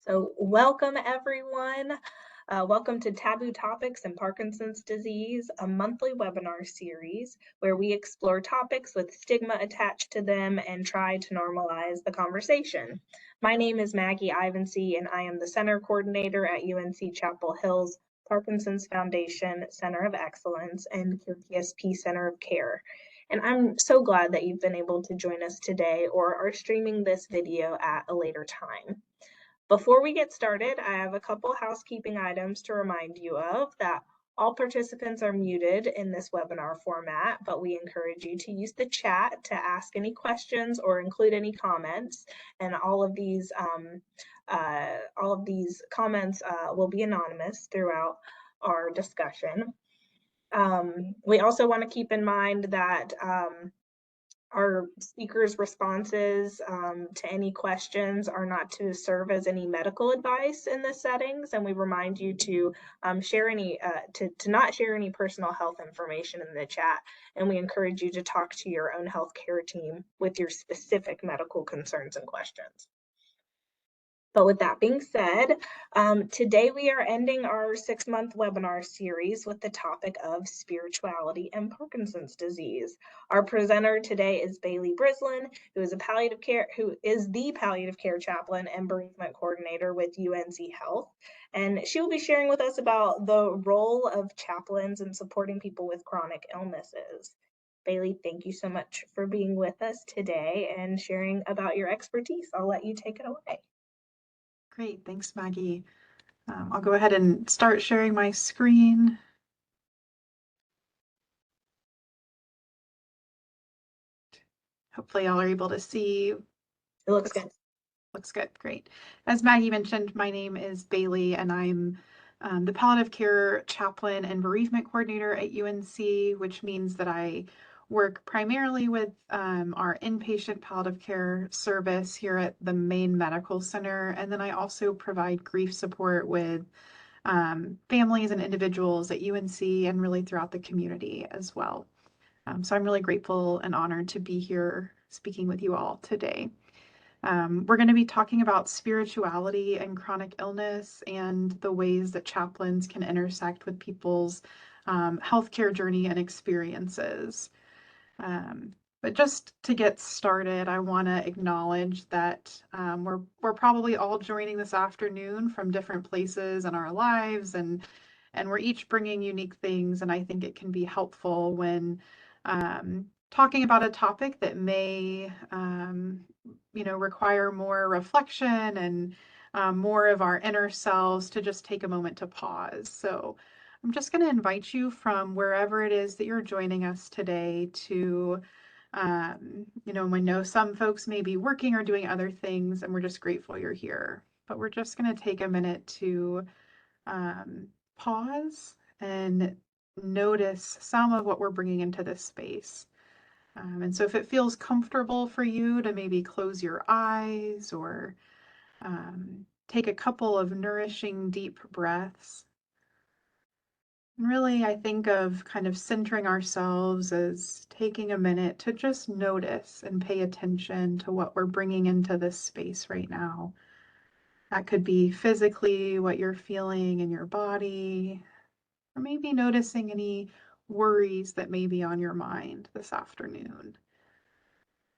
So, welcome everyone. Welcome to Taboo Topics in Parkinson's Disease, a monthly webinar series where we explore topics with stigma attached to them and try to normalize the conversation. My name is Maggie Ivansy, and I am the Center Coordinator at UNC Chapel Hill's Parkinson's Foundation Center of Excellence and QPSP Center of Care. And I'm so glad that you've been able to join us today or are streaming this video at a later time. Before we get started, I have a couple housekeeping items to remind you of that all participants are muted in this webinar format, but we encourage you to use the chat to ask any questions or include any comments. And all of these comments will be anonymous throughout our discussion. We also want to keep in mind that our speakers' responses to any questions are not to serve as any medical advice in the settings, and we remind you to not share any personal health information in the chat, and we encourage you to talk to your own healthcare team with your specific medical concerns and questions. But with that being said, today we are ending our 6-month webinar series with the topic of spirituality and Parkinson's disease. Our presenter today is Bailey Brislin, who is the palliative care chaplain and bereavement coordinator with UNC Health. And she will be sharing with us about the role of chaplains in supporting people with chronic illnesses. Bailey, thank you so much for being with us today and sharing about your expertise. I'll let you take it away. Great, thanks, Maggie. I'll go ahead and start sharing my screen. Hopefully y'all are able to see. It looks good. Looks good, great. As Maggie mentioned, my name is Bailey, and I'm the palliative care chaplain and bereavement coordinator at UNC, which means that I work primarily with our inpatient palliative care service here at the main medical center. And then I also provide grief support with families and individuals at UNC and really throughout the community as well. So I'm really grateful and honored to be here speaking with you all today. We're going to be talking about spirituality and chronic illness and the ways that chaplains can intersect with people's healthcare journey and experiences. But just to get started, I want to acknowledge that we're probably all joining this afternoon from different places in our lives, and we're each bringing unique things. And I think it can be helpful when talking about a topic that may require more reflection and more of our inner selves to just take a moment to pause. So I'm just going to invite you from wherever it is that you're joining us today to, I know some folks may be working or doing other things, and we're just grateful you're here. But we're just going to take a minute to pause and notice some of what we're bringing into this space. And so if it feels comfortable for you to maybe close your eyes or take a couple of nourishing deep breaths. And really, I think of kind of centering ourselves as taking a minute to just notice and pay attention to what we're bringing into this space right now. That could be physically what you're feeling in your body, or maybe noticing any worries that may be on your mind this afternoon.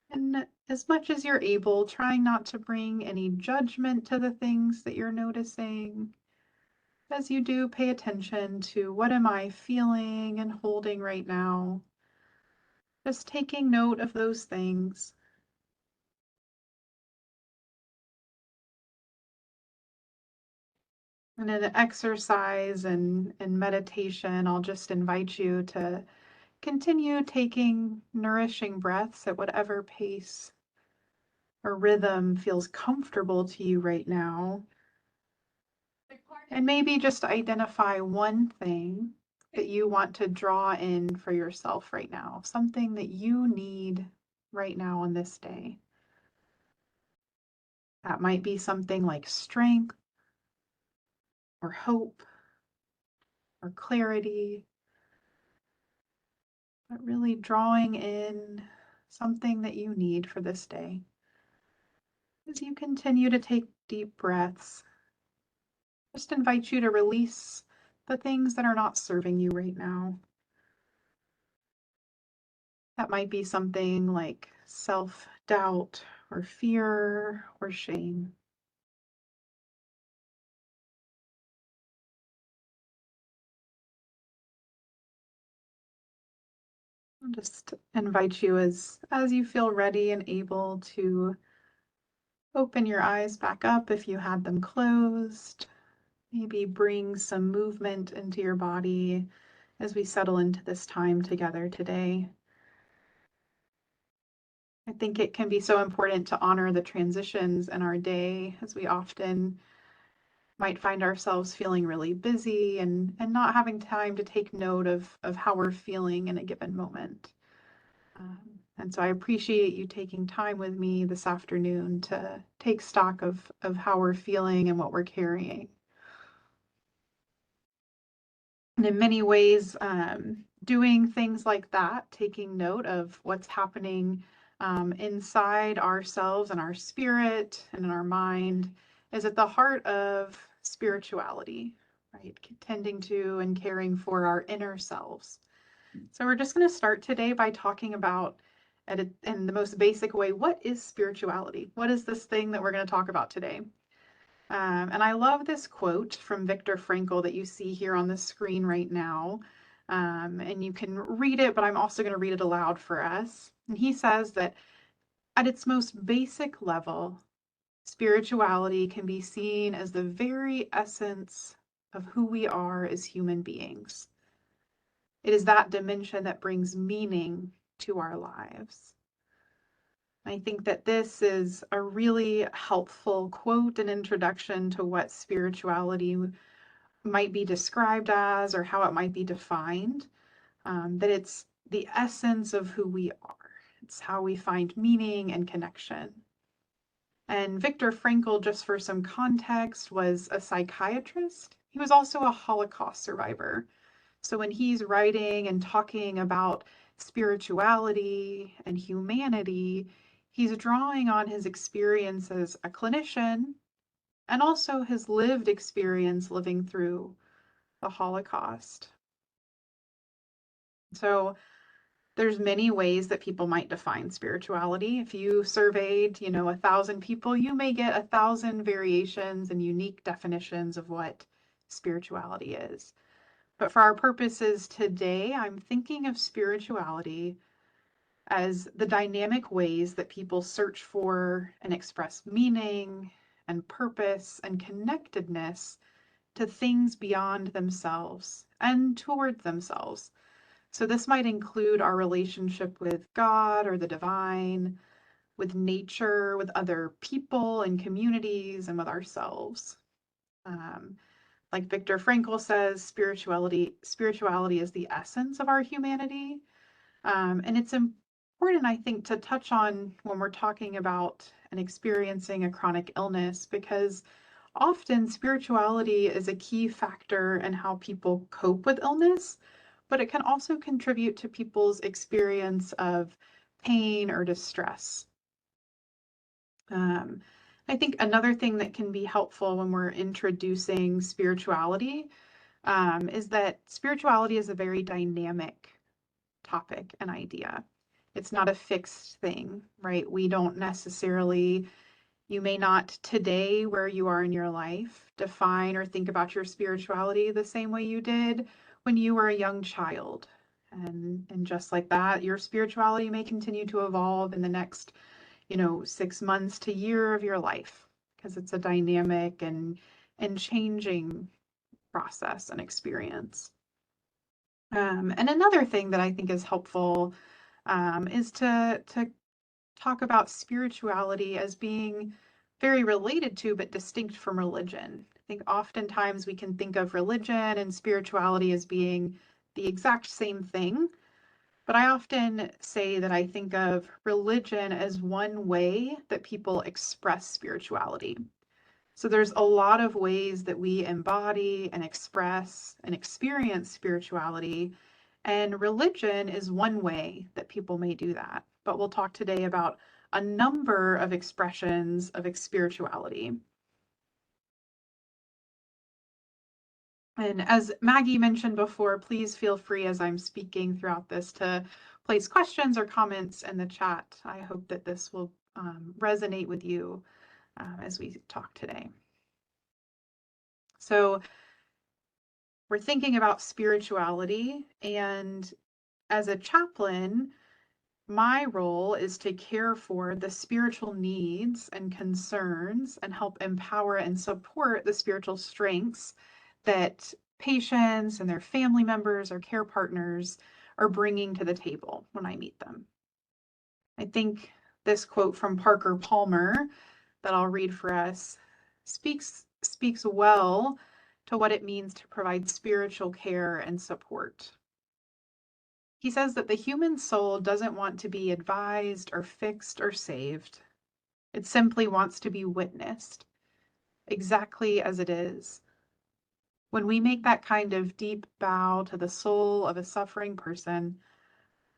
And as much as you're able, trying not to bring any judgment to the things that you're noticing. As you do, pay attention to what am I feeling and holding right now. Just taking note of those things. And in an exercise and meditation, I'll just invite you to continue taking nourishing breaths at whatever pace or rhythm feels comfortable to you right now. And maybe just identify one thing that you want to draw in for yourself right now, something that you need right now on this day. That might be something like strength or hope or clarity, but really drawing in something that you need for this day. As you continue to take deep breaths, just invite you to release the things that are not serving you right now. That might be something like self-doubt or fear or shame. I'll just invite you as you feel ready and able to open your eyes back up if you had them closed. Maybe bring some movement into your body as we settle into this time together today. I think it can be so important to honor the transitions in our day, as we often might find ourselves feeling really busy and not having time to take note of how we're feeling in a given moment. And so I appreciate you taking time with me this afternoon to take stock of how we're feeling and what we're carrying. And in many ways, doing things like that, taking note of what's happening inside ourselves and our spirit and in our mind, is at the heart of spirituality, right? Tending to and caring for our inner selves. So we're just going to start today by talking about, in the most basic way, what is spirituality? What is this thing that we're going to talk about today? And I love this quote from Viktor Frankl that you see here on the screen right now. And you can read it, but I'm also going to read it aloud for us. And he says that at its most basic level, spirituality can be seen as the very essence of who we are as human beings. It is that dimension that brings meaning to our lives. I think that this is a really helpful quote and introduction to what spirituality might be described as or how it might be defined, that it's the essence of who we are. It's how we find meaning and connection. And Viktor Frankl, just for some context, was a psychiatrist. He was also a Holocaust survivor. So when he's writing and talking about spirituality and humanity, he's drawing on his experience as a clinician and also his lived experience living through the Holocaust. So there's many ways that people might define spirituality. If you surveyed, 1,000 people, you may get 1,000 variations and unique definitions of what spirituality is. But for our purposes today, I'm thinking of spirituality as the dynamic ways that people search for and express meaning and purpose and connectedness to things beyond themselves and toward themselves. So this might include our relationship with God or the divine, with nature, with other people and communities, and with ourselves. Like Viktor Frankl says, spirituality is the essence of our humanity. And it's important, I think, to touch on when we're talking about and experiencing a chronic illness, because often spirituality is a key factor in how people cope with illness, but it can also contribute to people's experience of pain or distress. I think another thing that can be helpful when we're introducing spirituality is that spirituality is a very dynamic topic and idea. It's not a fixed thing, right? We don't necessarily, you may not today, where you are in your life, define or think about your spirituality the same way you did when you were a young child. And just like that, your spirituality may continue to evolve in the next 6 months to year of your life, because it's a dynamic and changing process and experience. And another thing that I think is helpful is to talk about spirituality as being very related to but distinct from religion. I think oftentimes we can think of religion and spirituality as being the exact same thing. But I often say that I think of religion as one way that people express spirituality. So there's a lot of ways that we embody and express and experience spirituality, and religion is one way that people may do that. But we'll talk today about a number of expressions of spirituality. And as Maggie mentioned before, please feel free as I'm speaking throughout this to place questions or comments in the chat. I hope that this will resonate with you as we talk today. So we're thinking about spirituality, and as a chaplain, my role is to care for the spiritual needs and concerns and help empower and support the spiritual strengths that patients and their family members or care partners are bringing to the table when I meet them. I think this quote from Parker Palmer that I'll read for us speaks well to what it means to provide spiritual care and support. He says that the human soul doesn't want to be advised or fixed or saved. It simply wants to be witnessed, exactly as it is. When we make that kind of deep bow to the soul of a suffering person,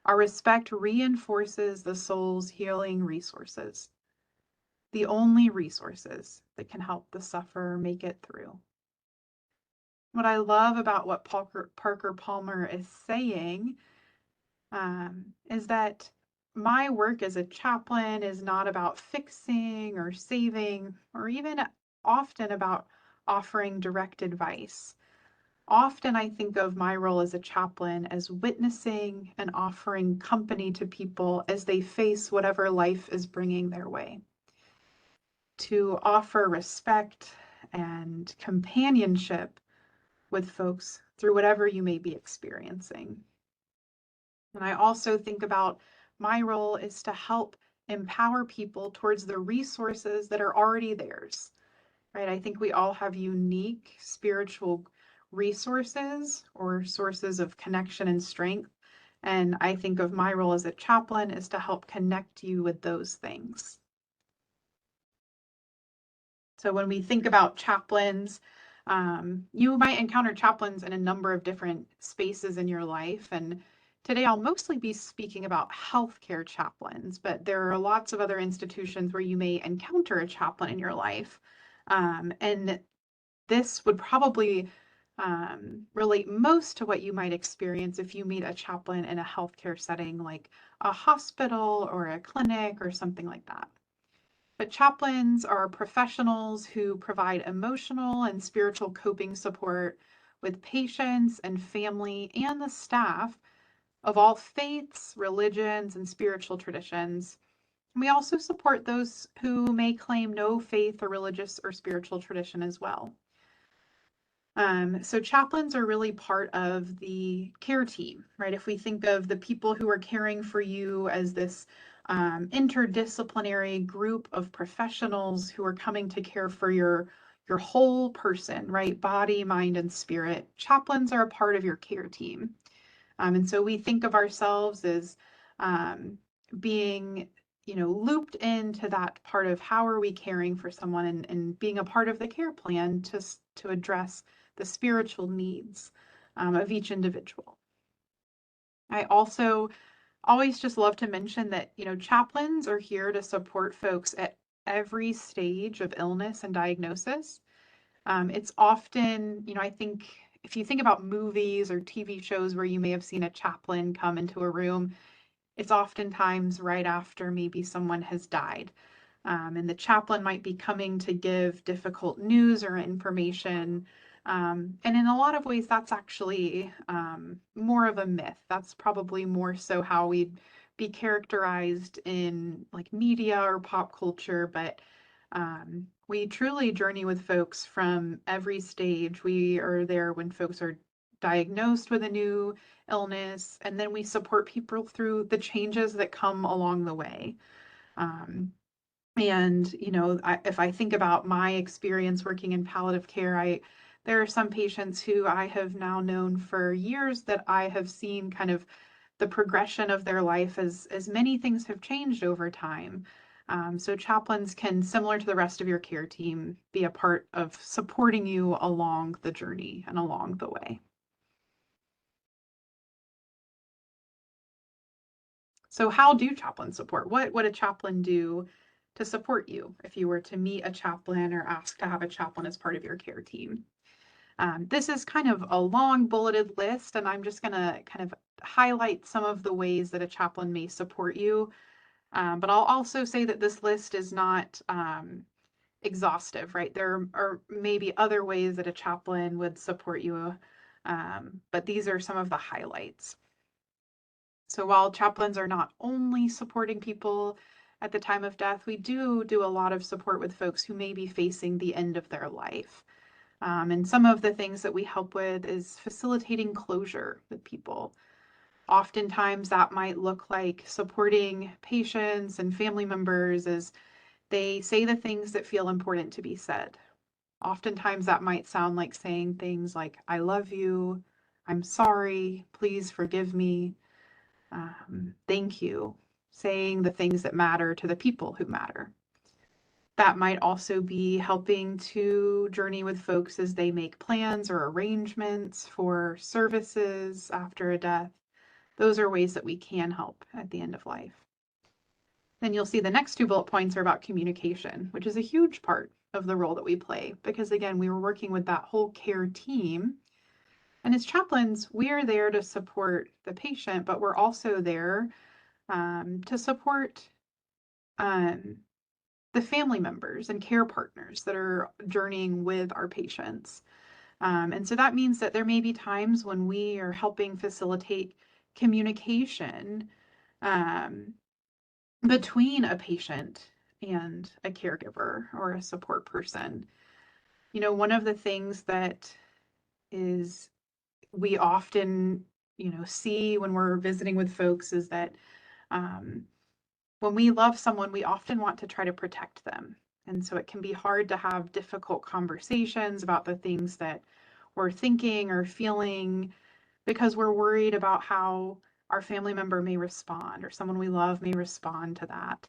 our respect reinforces the soul's healing resources, the only resources that can help the sufferer make it through. What I love about what Parker Palmer is saying is that my work as a chaplain is not about fixing or saving, or even often about offering direct advice. Often I think of my role as a chaplain as witnessing and offering company to people as they face whatever life is bringing their way. To offer respect and companionship with folks through whatever you may be experiencing. And I also think about my role is to help empower people towards the resources that are already theirs, right? I think we all have unique spiritual resources or sources of connection and strength. And I think of my role as a chaplain is to help connect you with those things. So when we think about chaplains, you might encounter chaplains in a number of different spaces in your life. And today I'll mostly be speaking about healthcare chaplains, but there are lots of other institutions where you may encounter a chaplain in your life. And this would probably relate most to what you might experience if you meet a chaplain in a healthcare setting like a hospital or a clinic or something like that. But chaplains are professionals who provide emotional and spiritual coping support with patients and family and the staff of all faiths, religions, and spiritual traditions. We also support those who may claim no faith or religious or spiritual tradition as well. So chaplains are really part of the care team, right? If we think of the people who are caring for you as this interdisciplinary group of professionals who are coming to care for your whole person, right? Body, mind, and spirit. Chaplains are a part of your care team. And so we think of ourselves as being, looped into that part of how are we caring for someone and being a part of the care plan to address the spiritual needs of each individual. I also always just love to mention that, chaplains are here to support folks at every stage of illness and diagnosis. It's often, I think if you think about movies or TV shows where you may have seen a chaplain come into a room, it's oftentimes right after maybe someone has died. And the chaplain might be coming to give difficult news or information. And in a lot of ways, that's actually more of a myth. That's probably more so how we'd be characterized in like media or pop culture. But we truly journey with folks from every stage. We are there when folks are diagnosed with a new illness, and then we support people through the changes that come along the way. And, if I think about my experience working in palliative care, there are some patients who I have now known for years that I have seen kind of the progression of their life as many things have changed over time. So chaplains can, similar to the rest of your care team, be a part of supporting you along the journey and along the way. So how do chaplains support? What would a chaplain do to support you if you were to meet a chaplain or ask to have a chaplain as part of your care team? This is kind of a long bulleted list, and I'm just going to kind of highlight some of the ways that a chaplain may support you. But I'll also say that this list is not exhaustive, right? There are maybe other ways that a chaplain would support you, but these are some of the highlights. So while chaplains are not only supporting people at the time of death, we do a lot of support with folks who may be facing the end of their life. And some of the things that we help with is facilitating closure with people. Oftentimes that might look like supporting patients and family members as they say the things that feel important to be said. Oftentimes that might sound like saying things like, I love you, I'm sorry, please forgive me, thank you, saying the things that matter to the people who matter. That might also be helping to journey with folks as they make plans or arrangements for services after a death. Those are ways that we can help at the end of life. Then you'll see the next two bullet points are about communication, which is a huge part of the role that we play, because again, we were working with that whole care team. And as chaplains, we are there to support the patient, but we're also there to support the family members and care partners that are journeying with our patients. And so that means that there may be times when we are helping facilitate communication between a patient and a caregiver or a support person. You know, one of the things that is we often, see when we're visiting with folks is that when we love someone, we often want to try to protect them. And so it can be hard to have difficult conversations about the things that we're thinking or feeling because we're worried about how our family member may respond or someone we love may respond to that.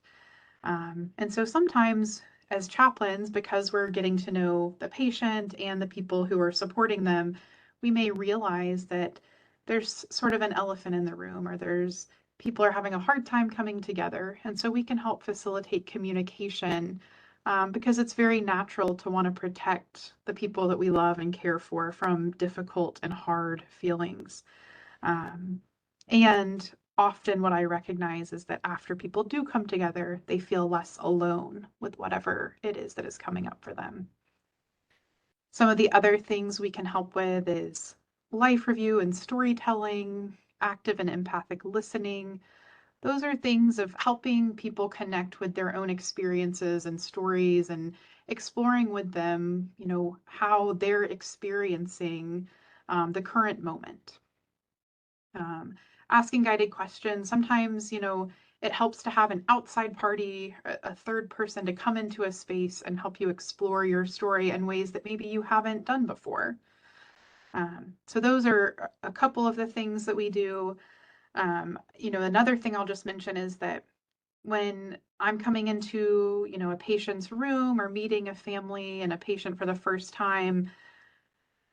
And so sometimes as chaplains, because we're getting to know the patient and the people who are supporting them, we may realize that there's sort of an elephant in the room or there's people are having a hard time coming together. And so we can help facilitate communication because it's very natural to want to protect the people that we love and care for from difficult and hard feelings. And often what I recognize is that after people do come together, they feel less alone with whatever it is that is coming up for them. Some of the other things we can help with is life review and storytelling, active and empathic listening. Those are things of helping people connect with their own experiences and stories and exploring with them, how they're experiencing the current moment. Asking guided questions. Sometimes, it helps to have an outside party, a third person to come into a space and help you explore your story in ways that maybe you haven't done before. So those are a couple of the things that we do. Another thing I'll just mention is that when I'm coming into, a patient's room or meeting a family and a patient for the first time,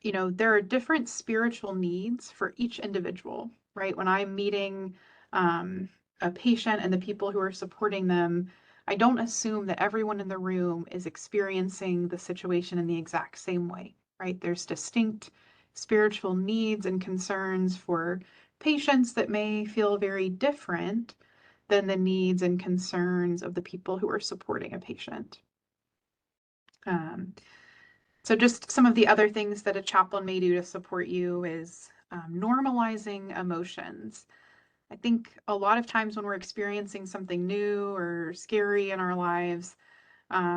there are different spiritual needs for each individual, right? When I'm meeting a patient and the people who are supporting them, I don't assume that everyone in the room is experiencing the situation in the exact same way, right? There's distinct spiritual needs and concerns for patients that may feel very different than the needs and concerns of the people who are supporting a patient. So just some of the other things that a chaplain may do to support you is normalizing emotions. I think a lot of times when we're experiencing something new or scary in our lives,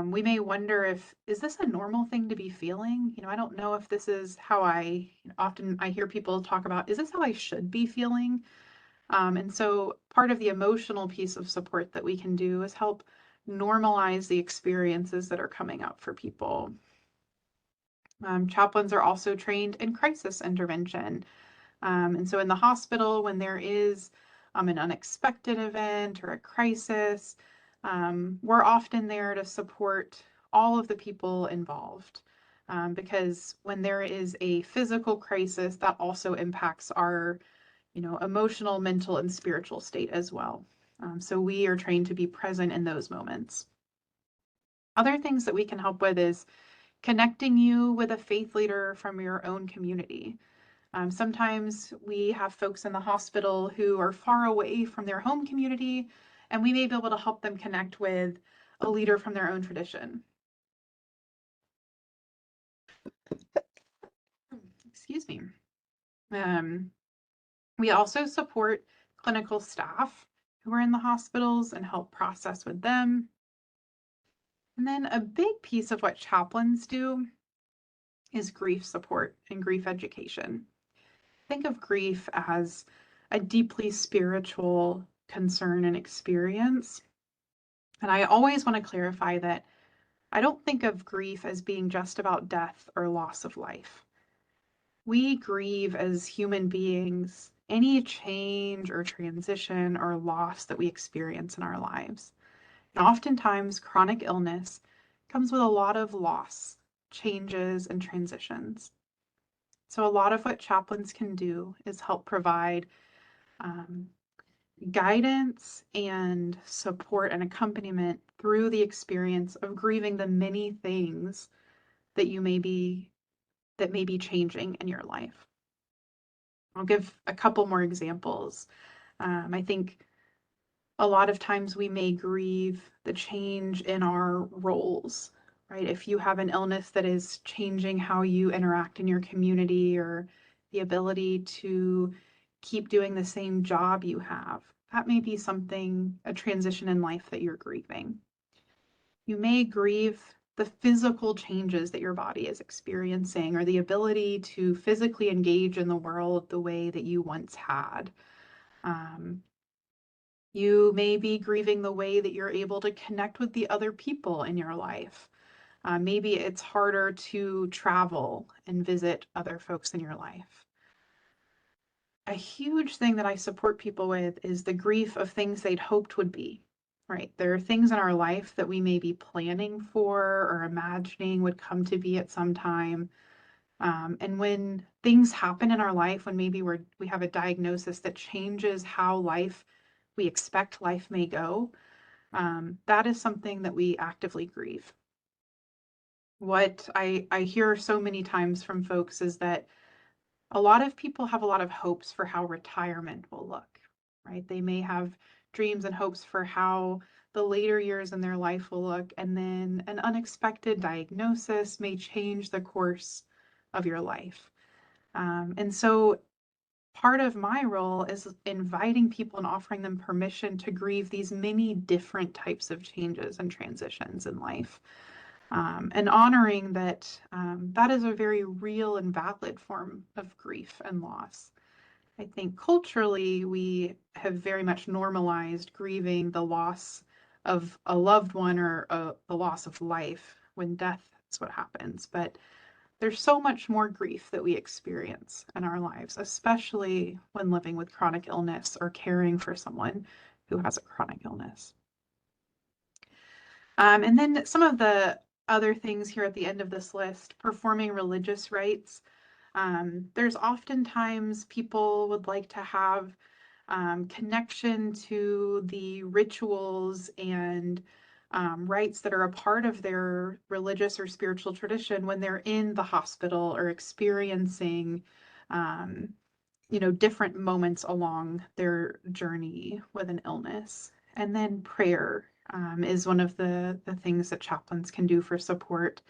we may wonder is this a normal thing to be feeling? I don't know if this is how often I hear people talk about, is this how I should be feeling? And so part of the emotional piece of support that we can do is help normalize the experiences that are coming up for people. Chaplains are also trained in crisis intervention. And so in the hospital, when there is an unexpected event or a crisis, we're often there to support all of the people involved. Because when there is a physical crisis, that also impacts our, emotional, mental, and spiritual state as well. So we are trained to be present in those moments. Other things that we can help with is connecting you with a faith leader from your own community. Sometimes we have folks in the hospital who are far away from their home community, and we may be able to help them connect with a leader from their own tradition. Excuse me. We also support clinical staff who are in the hospitals and help process with them. And then a big piece of what chaplains do is grief support and grief education. Think of grief as a deeply spiritual concern and experience. And I always want to clarify that I don't think of grief as being just about death or loss of life. We grieve as human beings any change or transition or loss that we experience in our lives. And oftentimes, chronic illness comes with a lot of loss, changes, and transitions. So a lot of what chaplains can do is help provide guidance and support and accompaniment through the experience of grieving the many things that may be changing in your life. I'll give a couple more examples. I think a lot of times we may grieve the change in our roles, right? If you have an illness that is changing how you interact in your community or the ability to keep doing the same job you have, that may be something, a transition in life that you're grieving. You may grieve the physical changes that your body is experiencing or the ability to physically engage in the world the way that you once had. You may be grieving the way that you're able to connect with the other people in your life. Maybe it's harder to travel and visit other folks in your life. A huge thing that I support people with is the grief of things they'd hoped would be, right? There are things in our life that we may be planning for or imagining would come to be at some time. And when things happen in our life, when maybe we have a diagnosis that changes how we expect life may go, that is something that we actively grieve. What I hear so many times from folks is that a lot of people have a lot of hopes for how retirement will look, right? They may have dreams and hopes for how the later years in their life will look, and then an unexpected diagnosis may change the course of your life. And so part of my role is inviting people and offering them permission to grieve these many different types of changes and transitions in life. And honoring that that is a very real and valid form of grief and loss. I think culturally, we have very much normalized grieving the loss of a loved one or the loss of life when death is what happens. But there's so much more grief that we experience in our lives, especially when living with chronic illness or caring for someone who has a chronic illness. And then some of the other things here at the end of this list, performing religious rites. There's oftentimes people would like to have connection to the rituals and rites that are a part of their religious or spiritual tradition when they're in the hospital or experiencing different moments along their journey with an illness. And then prayer is one of the things that chaplains can do for support.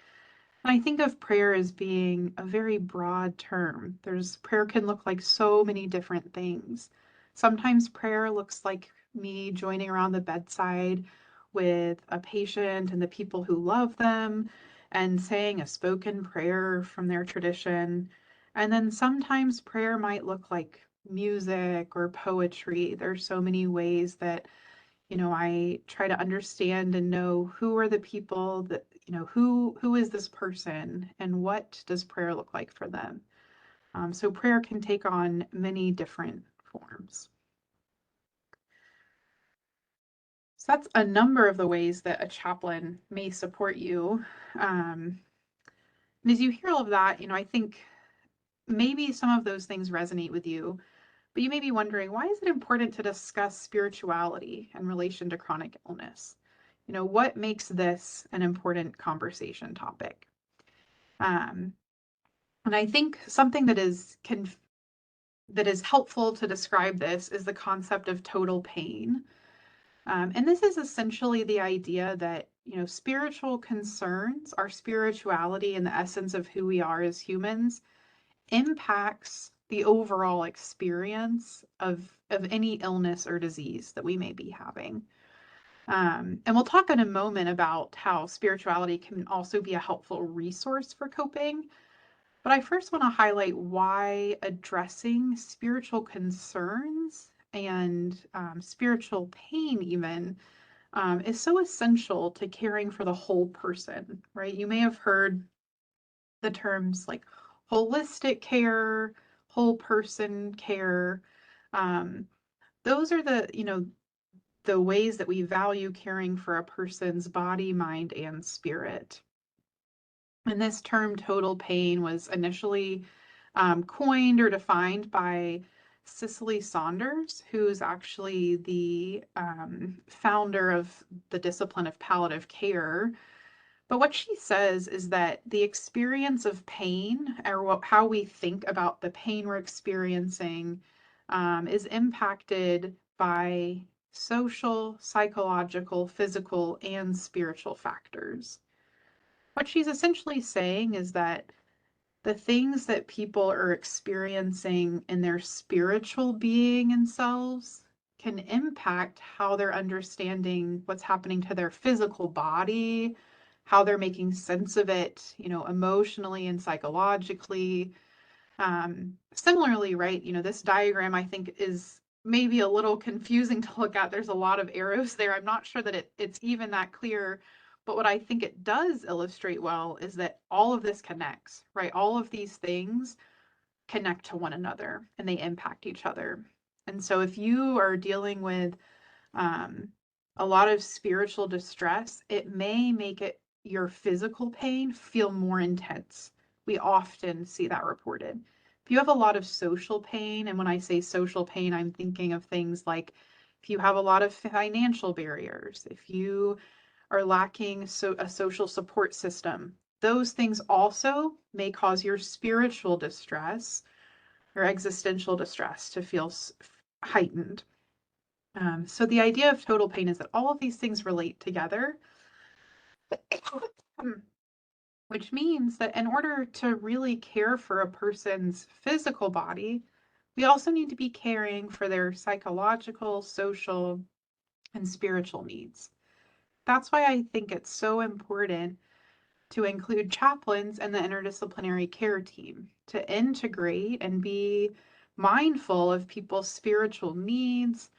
And I think of prayer as being a very broad term. Prayer can look like so many different things. Sometimes prayer looks like me joining around the bedside with a patient and the people who love them and saying a spoken prayer from their tradition. And then sometimes prayer might look like music or poetry. There's so many ways that I try to understand and know who are the people that, who is this person and what does prayer look like for them? So prayer can take on many different forms. So that's a number of the ways that a chaplain may support you. And as you hear all of that, I think maybe some of those things resonate with you. But you may be wondering, why is it important to discuss spirituality in relation to chronic illness? What makes this an important conversation topic? Um, and I think something that is helpful to describe this is the concept of total pain. And this is essentially the idea that, spiritual concerns, our spirituality and the essence of who we are as humans impacts the overall experience of any illness or disease that we may be having. And we'll talk in a moment about how spirituality can also be a helpful resource for coping. But I first want to highlight why addressing spiritual concerns and spiritual pain, even, is so essential to caring for the whole person, right? You may have heard the terms like holistic care, whole person care. Um, those are the ways that we value caring for a person's body, mind, and spirit. And this term total pain was initially coined or defined by Cicely Saunders, who's actually the founder of the discipline of palliative care. But what she says is that the experience of pain, or how we think about the pain we're experiencing, is impacted by social, psychological, physical, and spiritual factors. What she's essentially saying is that the things that people are experiencing in their spiritual being and selves can impact how they're understanding what's happening to their physical body, how they're making sense of it, emotionally and psychologically. Similarly, right, this diagram I think is maybe a little confusing to look at. There's a lot of arrows there. I'm not sure that it's even that clear. But what I think it does illustrate well is that all of this connects, right? All of these things connect to one another and they impact each other. And so if you are dealing with um, a lot of spiritual distress, it may make your physical pain feel more intense. We often see that reported. If you have a lot of social pain, and when I say social pain, I'm thinking of things like if you have a lot of financial barriers, if you are lacking a social support system, those things also may cause your spiritual distress or existential distress to feel heightened. So the idea of total pain is that all of these things relate together, which means that in order to really care for a person's physical body, we also need to be caring for their psychological, social, and spiritual needs. That's why I think it's so important to include chaplains and the interdisciplinary care team to integrate and be mindful of people's spiritual needs,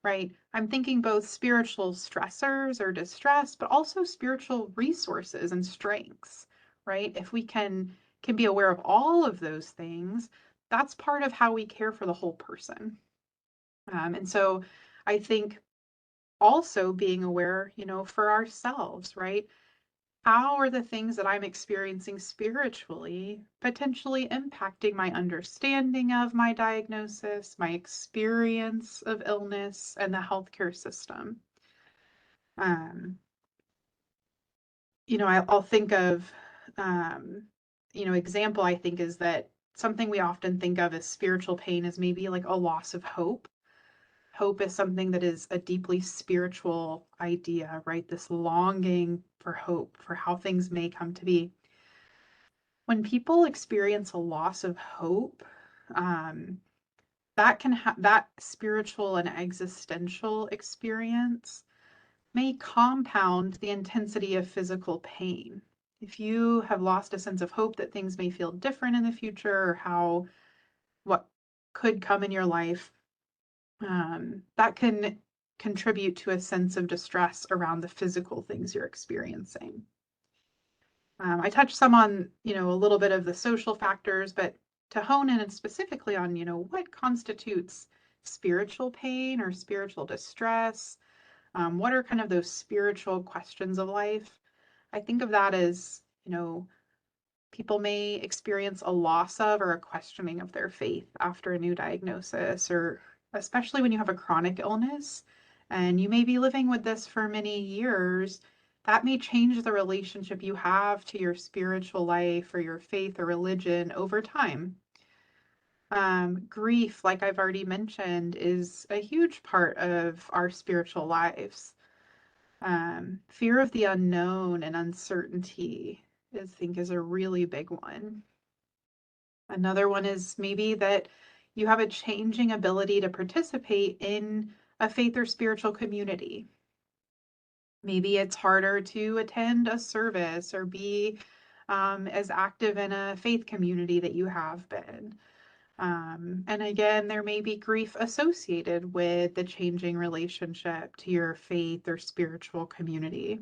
right? I'm thinking both spiritual stressors or distress, but also spiritual resources and strengths, right? If we can be aware of all of those things, that's part of how we care for the whole person. And so I think also being aware, for ourselves, right? How are the things that I'm experiencing spiritually potentially impacting my understanding of my diagnosis, my experience of illness, and the healthcare system? Um, I'll think of, example I think is that something we often think of as spiritual pain is maybe like a loss of hope. Hope is something that is a deeply spiritual idea, right? This longing for hope, for how things may come to be. When people experience a loss of hope, um, that spiritual and existential experience may compound the intensity of physical pain. If you have lost a sense of hope that things may feel different in the future, or what could come in your life, that can contribute to a sense of distress around the physical things you're experiencing. I touched some on, a little bit of the social factors, but to hone in and specifically on, what constitutes spiritual pain or spiritual distress, what are kind of those spiritual questions of life? I think of that as, people may experience a loss of or a questioning of their faith after a new diagnosis, or especially when you have a chronic illness and you may be living with this for many years. that may change the relationship you have to your spiritual life or your faith or religion over time. Grief, like I've already mentioned, is a huge part of our spiritual lives. Fear of the unknown and uncertainty, I think, is a really big one. Another one is maybe that you have a changing ability to participate in a faith or spiritual community. Maybe it's harder to attend a service or be as active in a faith community that you have been. And again, there may be grief associated with the changing relationship to your faith or spiritual community.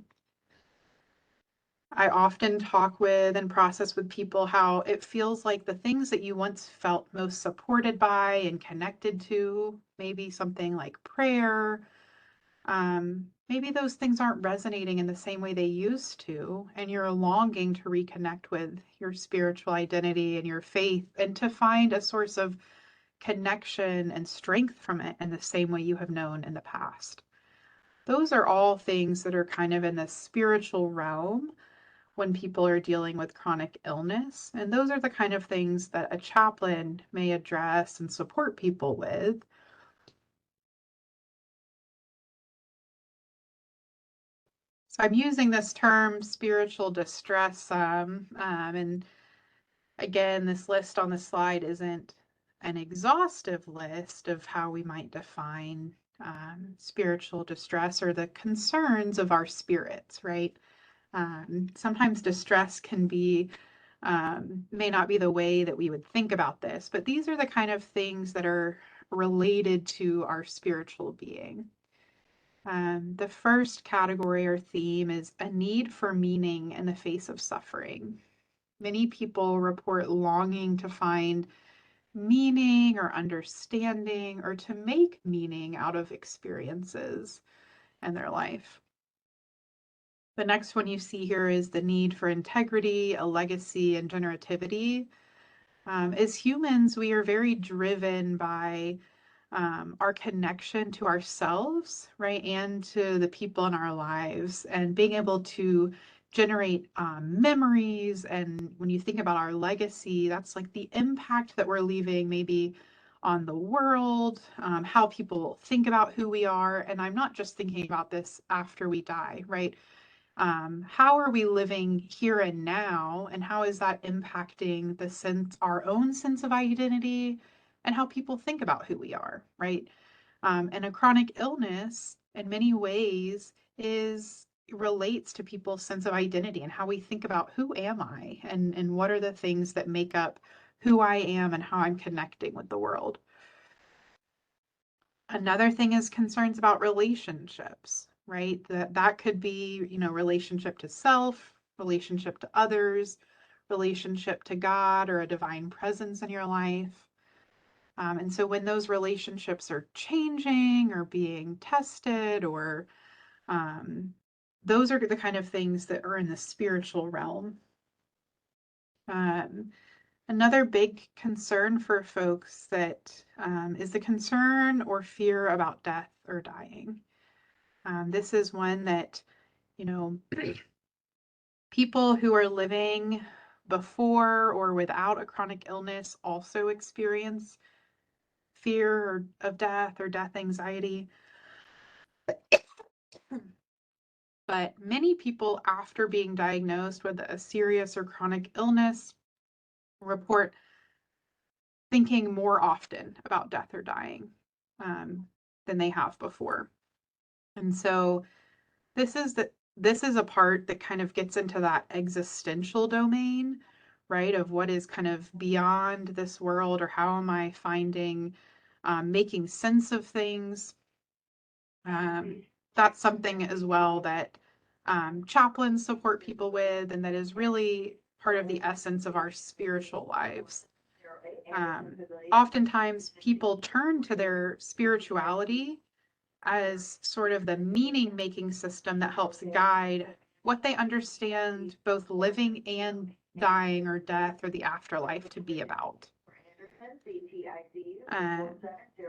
I often talk with and process with people how it feels like the things that you once felt most supported by and connected to, maybe something like prayer, maybe those things aren't resonating in the same way they used to, and you're longing to reconnect with your spiritual identity and your faith and to find a source of connection and strength from it in the same way you have known in the past. Those are all things that are kind of in the spiritual realm when people are dealing with chronic illness. And those are the kind of things that a chaplain may address and support people with. So I'm using this term spiritual distress. And again, this list on the slide isn't an exhaustive list of how we might define spiritual distress or the concerns of our spirits, right? Sometimes distress can be, may not be the way that we would think about this, but these are the kind of things that are related to our spiritual being. The first category or theme is a need for meaning in the face of suffering. Many people report longing to find meaning or understanding or to make meaning out of experiences in their life. The next one you see here is the need for integrity, a legacy, and generativity. As humans, we are very driven by our connection to ourselves, right, and to the people in our lives, and being able to generate memories. And when you think about our legacy, that's like the impact that we're leaving maybe on the world, how people think about who we are. And I'm not just thinking about this after we die, right? How are we living here and now, and how is that impacting the sense, our own sense of identity, and how people think about who we are, right? And a chronic illness, in many ways, relates to people's sense of identity and how we think about who am I, and what are the things that make up who I am and how I'm connecting with the world. Another thing is concerns about relationships, right? That could be, relationship to self, relationship to others, relationship to God or a divine presence in your life. And so when those relationships are changing or being tested, or those are the kind of things that are in the spiritual realm. Another big concern for folks that is the concern or fear about death or dying. This is one that, people who are living before or without a chronic illness also experience fear of death or death anxiety. But many people after being diagnosed with a serious or chronic illness report thinking more often about death or dying than they have before. And so this is a part that kind of gets into that existential domain, right? Of what is kind of beyond this world, or how am I finding making sense of things. That's something as well that chaplains support people with, and that is really part of the essence of our spiritual lives. Oftentimes people turn to their spirituality as sort of the meaning-making system that helps guide what they understand both living and dying or death or the afterlife to be about.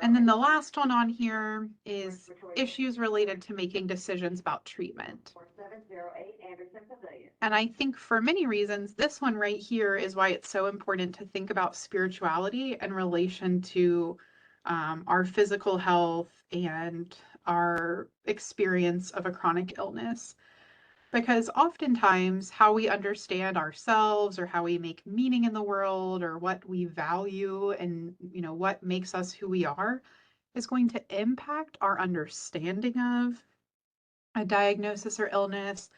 And then the last one on here is issues related to making decisions about treatment. And I think for many reasons, this one right here is why it's so important to think about spirituality in relation to our physical health and our experience of a chronic illness. Because oftentimes how we understand ourselves or how we make meaning in the world or what we value and what makes us who we are is going to impact our understanding of a diagnosis or illness.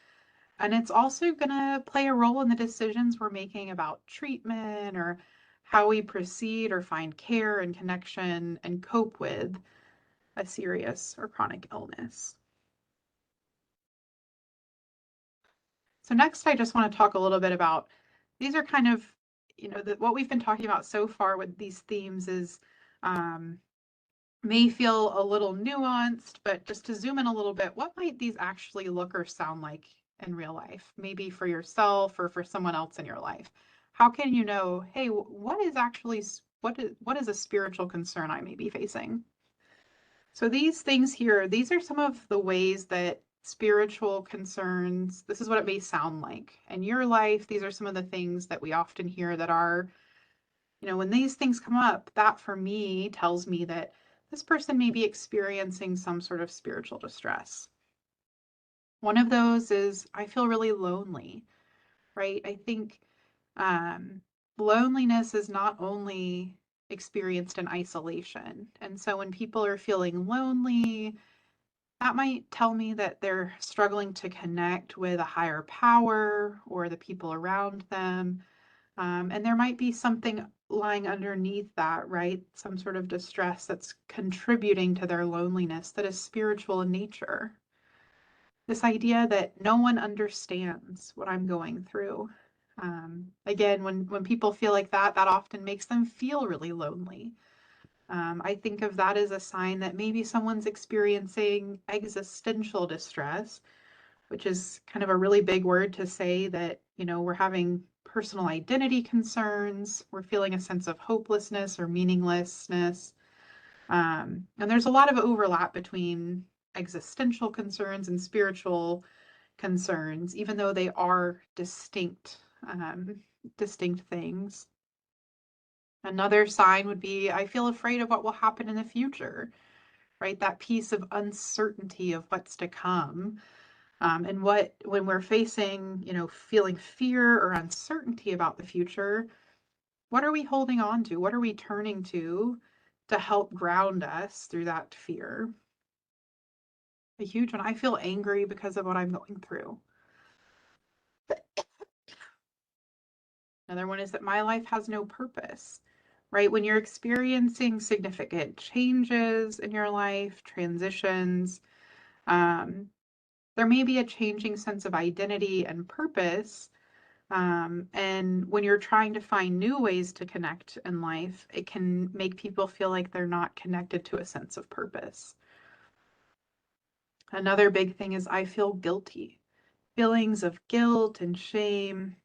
And it's also going to play a role in the decisions we're making about treatment or how we proceed or find care and connection and cope with a serious or chronic illness. So next, I just want to talk a little bit about, these are kind of, what we've been talking about so far with these themes is may feel a little nuanced, but just to zoom in a little bit, what might these actually look or sound like in real life? Maybe for yourself or for someone else in your life. How can you know, hey, what is a spiritual concern I may be facing? So these things here, these are some of the ways that spiritual concerns, this is what it may sound like in your life. These are some of the things that we often hear that are, when these things come up, that for me tells me that this person may be experiencing some sort of spiritual distress. One of those is, I feel really lonely, right? I think loneliness is not only experienced in isolation. And so when people are feeling lonely, that might tell me that they're struggling to connect with a higher power or the people around them. And there might be something lying underneath that, right? Some sort of distress that's contributing to their loneliness that is spiritual in nature. This idea that no one understands what I'm going through. Again, when people feel like that often makes them feel really lonely. I think of that as a sign that maybe someone's experiencing existential distress, which is kind of a really big word to say that, we're having personal identity concerns, we're feeling a sense of hopelessness or meaninglessness. And there's a lot of overlap between existential concerns and spiritual concerns, even though they are distinct things. Another sign would be, I feel afraid of what will happen in the future, right? That piece of uncertainty of what's to come. And when we're facing, feeling fear or uncertainty about the future, what are we holding on to? What are we turning to help ground us through that fear? A huge one. I feel angry because of what I'm going through. Another one is that my life has no purpose, right? When you're experiencing significant changes in your life, transitions, there may be a changing sense of identity and purpose. And when you're trying to find new ways to connect in life, it can make people feel like they're not connected to a sense of purpose. Another big thing is I feel guilty. Feelings of guilt and shame,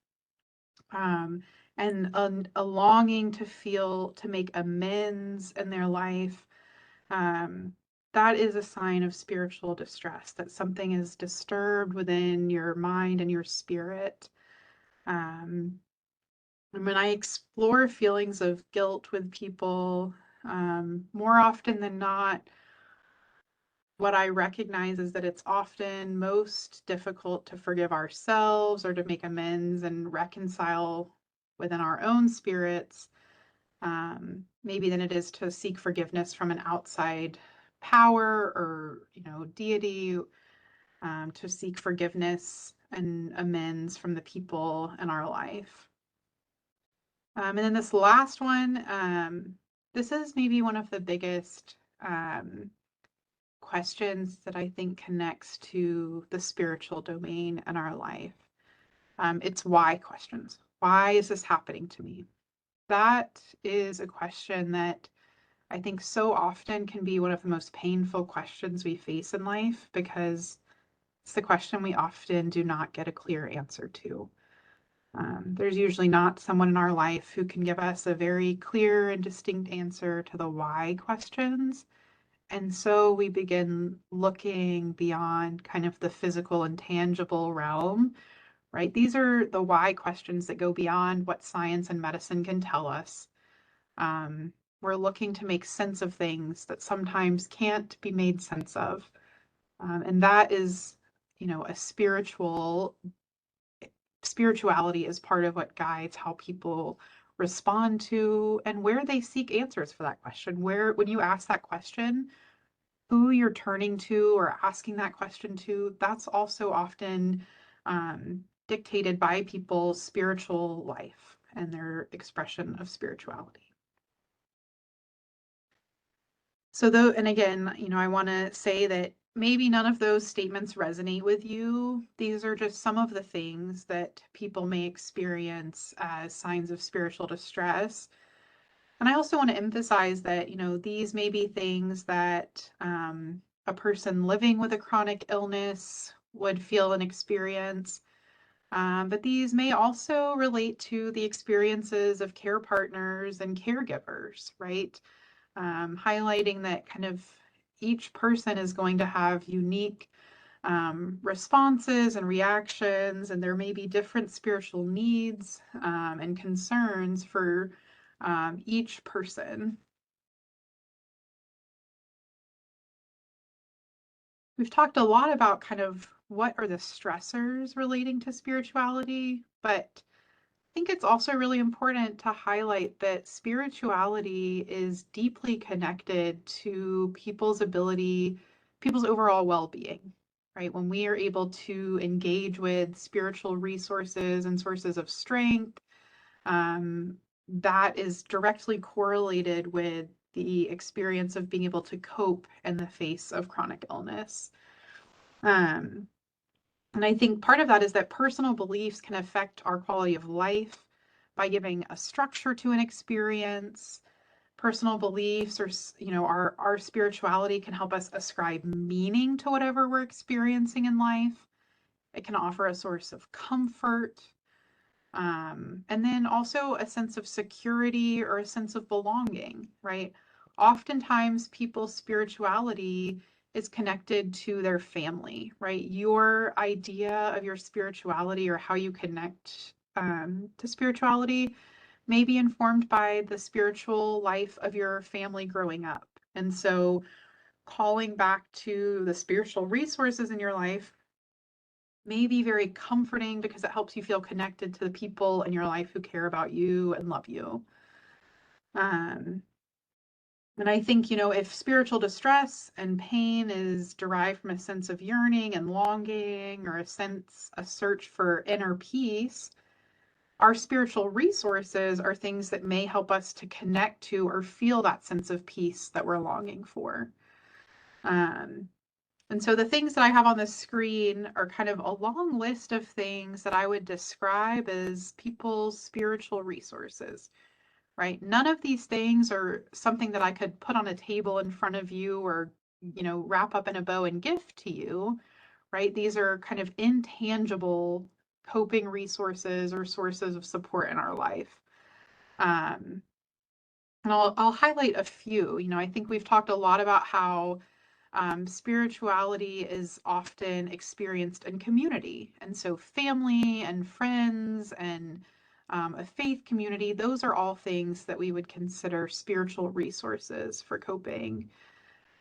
and a longing to make amends in their life. That is a sign of spiritual distress, that something is disturbed within your mind and your spirit. And when I explore feelings of guilt with people, more often than not, what I recognize is that it's often most difficult to forgive ourselves or to make amends and reconcile within our own spirits, maybe than it is to seek forgiveness from an outside power or, deity, to seek forgiveness and amends from the people in our life. And then this last one, this is maybe one of the biggest questions that I think connects to the spiritual domain in our life. It's why questions. Why is this happening to me? That is a question that I think so often can be one of the most painful questions we face in life, because it's the question we often do not get a clear answer to. There's usually not someone in our life who can give us a very clear and distinct answer to the why questions. And so we begin looking beyond kind of the physical and tangible realm, right? These are the why questions that go beyond what science and medicine can tell us. We're looking to make sense of things that sometimes can't be made sense of. And that is, a spirituality is part of what guides how people respond to and where they seek answers for that question. When you ask that question, who you're turning to or asking that question to, that's also often dictated by people's spiritual life and their expression of spirituality. So though, and again, I want to say that maybe none of those statements resonate with you. These are just some of the things that people may experience as signs of spiritual distress. And I also want to emphasize that, these may be things that a person living with a chronic illness would feel and experience. But these may also relate to the experiences of care partners and caregivers, right? Highlighting that kind of each person is going to have unique responses and reactions, and there may be different spiritual needs and concerns for each person. We've talked a lot about kind of what are the stressors relating to spirituality, but I think it's also really important to highlight that spirituality is deeply connected to people's overall well-being, right? When we are able to engage with spiritual resources and sources of strength, that is directly correlated with the experience of being able to cope in the face of chronic illness. And I think part of that is that personal beliefs can affect our quality of life by giving a structure to an experience. Personal beliefs or, our spirituality can help us ascribe meaning to whatever we're experiencing in life. It can offer a source of comfort. And then also a sense of security or a sense of belonging, right? Oftentimes people's spirituality is connected to their family, right? Your idea of your spirituality or how you connect to spirituality may be informed by the spiritual life of your family growing up. And so calling back to the spiritual resources in your life may be very comforting because it helps you feel connected to the people in your life who care about you and love you. And I think, if spiritual distress and pain is derived from a sense of yearning and longing or a search for inner peace, our spiritual resources are things that may help us to connect to or feel that sense of peace that we're longing for. And so the things that I have on the screen are kind of a long list of things that I would describe as people's spiritual resources, right? None of these things are something that I could put on a table in front of you or, wrap up in a bow and gift to you, right? These are kind of intangible coping resources or sources of support in our life. And I'll highlight a few. I think we've talked a lot about how spirituality is often experienced in community. And so family and friends and a faith community, those are all things that we would consider spiritual resources for coping.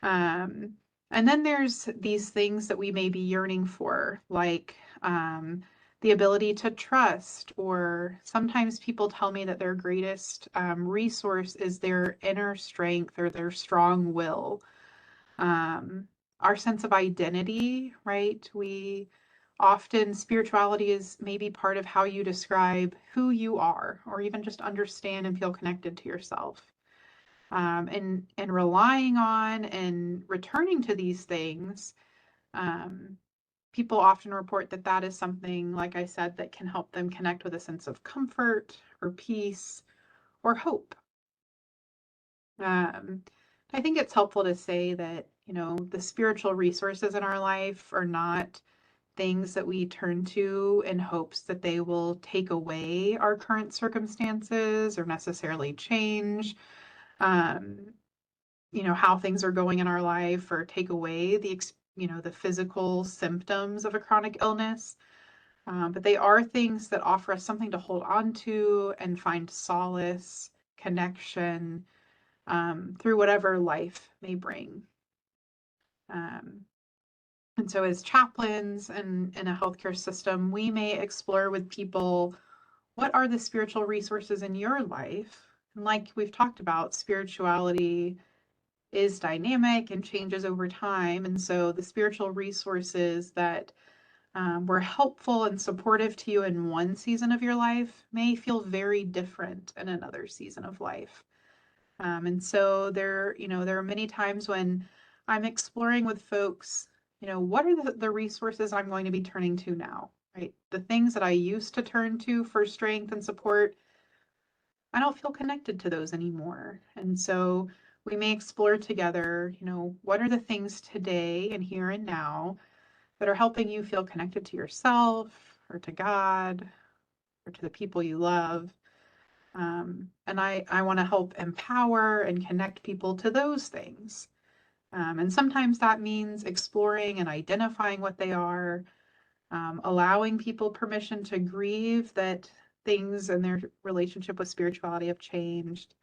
And then there's these things that we may be yearning for, like the ability to trust, or sometimes people tell me that their greatest resource is their inner strength or their strong will. Our sense of identity, right? Spirituality is maybe part of how you describe who you are, or even just understand and feel connected to yourself. And relying on and returning to these things, people often report that that is something, like I said, that can help them connect with a sense of comfort or peace or hope. I think it's helpful to say that, the spiritual resources in our life are not things that we turn to in hopes that they will take away our current circumstances or necessarily change, how things are going in our life or take away the physical symptoms of a chronic illness. But they are things that offer us something to hold on to and find solace, connection, through whatever life may bring. And so as chaplains and in a healthcare system, we may explore with people, what are the spiritual resources in your life? And like we've talked about, spirituality is dynamic and changes over time. And so the spiritual resources that were helpful and supportive to you in one season of your life may feel very different in another season of life. And so there are many times when I'm exploring with folks, what are the resources I'm going to be turning to now, right? The things that I used to turn to for strength and support, I don't feel connected to those anymore. And so we may explore together, what are the things today and here and now that are helping you feel connected to yourself or to God or to the people you love. And I want to help empower and connect people to those things. And sometimes that means exploring and identifying what they are, allowing people permission to grieve that things in their relationship with spirituality have changed.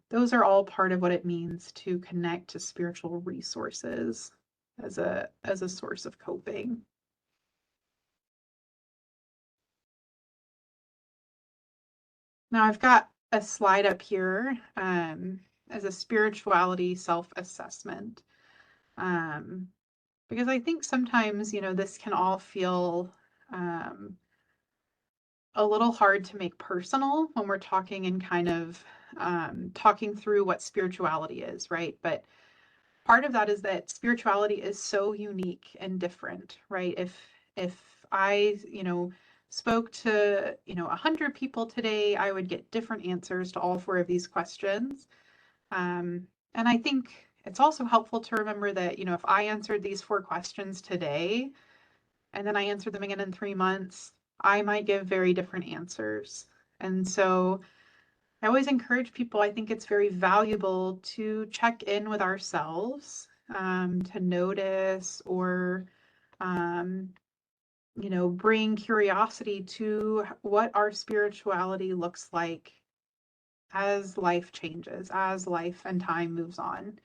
Those are all part of what it means to connect to spiritual resources as a source of coping. Now I've got a slide up here as a spirituality self-assessment. Because I think sometimes, this can all feel a little hard to make personal when we're talking and kind of talking through what spirituality is, right? But part of that is that spirituality is so unique and different, right? If I, spoke to, 100 people today, I would get different answers to all four of these questions. And I think it's also helpful to remember that, if I answered these four questions today, and then I answered them again in 3 months, I might give very different answers. And so I always encourage people, I think it's very valuable to check in with ourselves, to notice or, bring curiosity to what our spirituality looks like as life changes, as life and time moves on.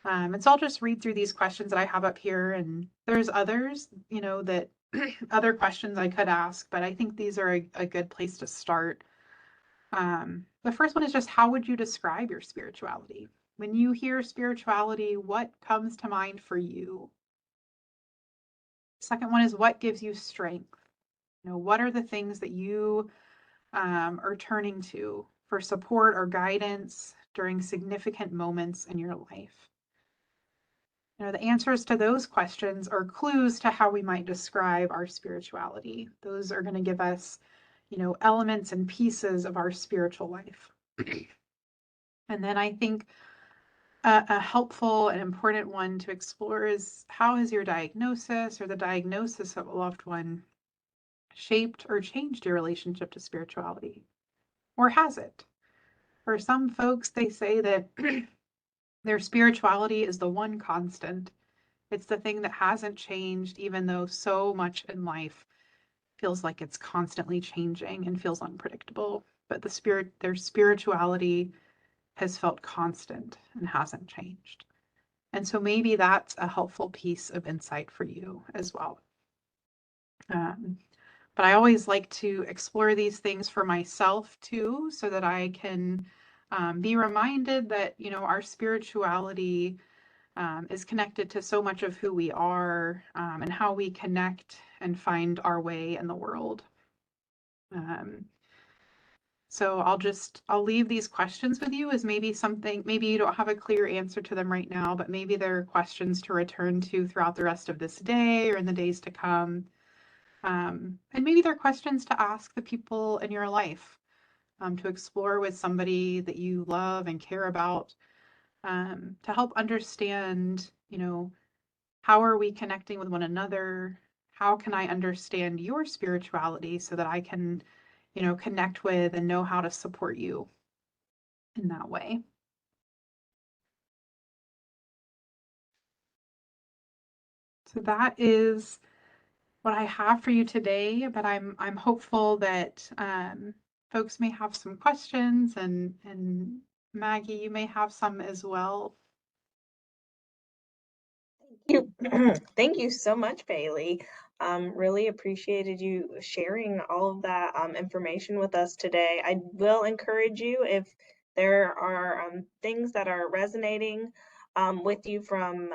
And so I'll just read through these questions that I have up here, and there's others, that other questions I could ask, but I think these are a good place to start. The first one is just, how would you describe your spirituality? When you hear spirituality, what comes to mind for you? Second one is, what gives you strength? What are the things that you are turning to for support or guidance during significant moments in your life? The answers to those questions are clues to how we might describe our spirituality. Those are going to give us, elements and pieces of our spiritual life. And then I think a helpful and important one to explore is, how has your diagnosis or the diagnosis of a loved one shaped or changed your relationship to spirituality? Or has it? For some folks, they say that their spirituality is the one constant. It's the thing that hasn't changed, even though so much in life feels like it's constantly changing and feels unpredictable. But their spirituality has felt constant and hasn't changed. And so maybe that's a helpful piece of insight for you as well. But I always like to explore these things for myself too, so that I can be reminded that, our spirituality is connected to so much of who we are, and how we connect and find our way in the world. So I'll leave these questions with you as maybe you don't have a clear answer to them right now, but maybe there are questions to return to throughout the rest of this day or in the days to come. And maybe they're questions to ask the people in your life, to explore with somebody that you love and care about, to help understand, How are we connecting with one another? How can I understand your spirituality so that I can, connect with and know how to support you in that way? So that is what I have for you today, but I'm hopeful that folks may have some questions, and Maggie, you may have some as well. You thank you so much, Bailey. Really appreciated you sharing all of that information with us today. I will encourage you, if there are things that are resonating with you from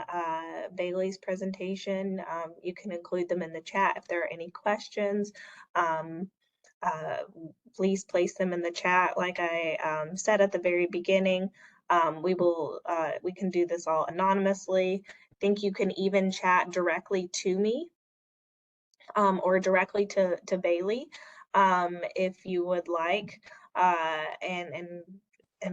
Bailey's presentation, you can include them in the chat. If there are any questions, um, uh, please place them in the chat. Like I said at the very beginning, we can do this all anonymously. I think you can even chat directly to me or directly to Bailey if you would like, and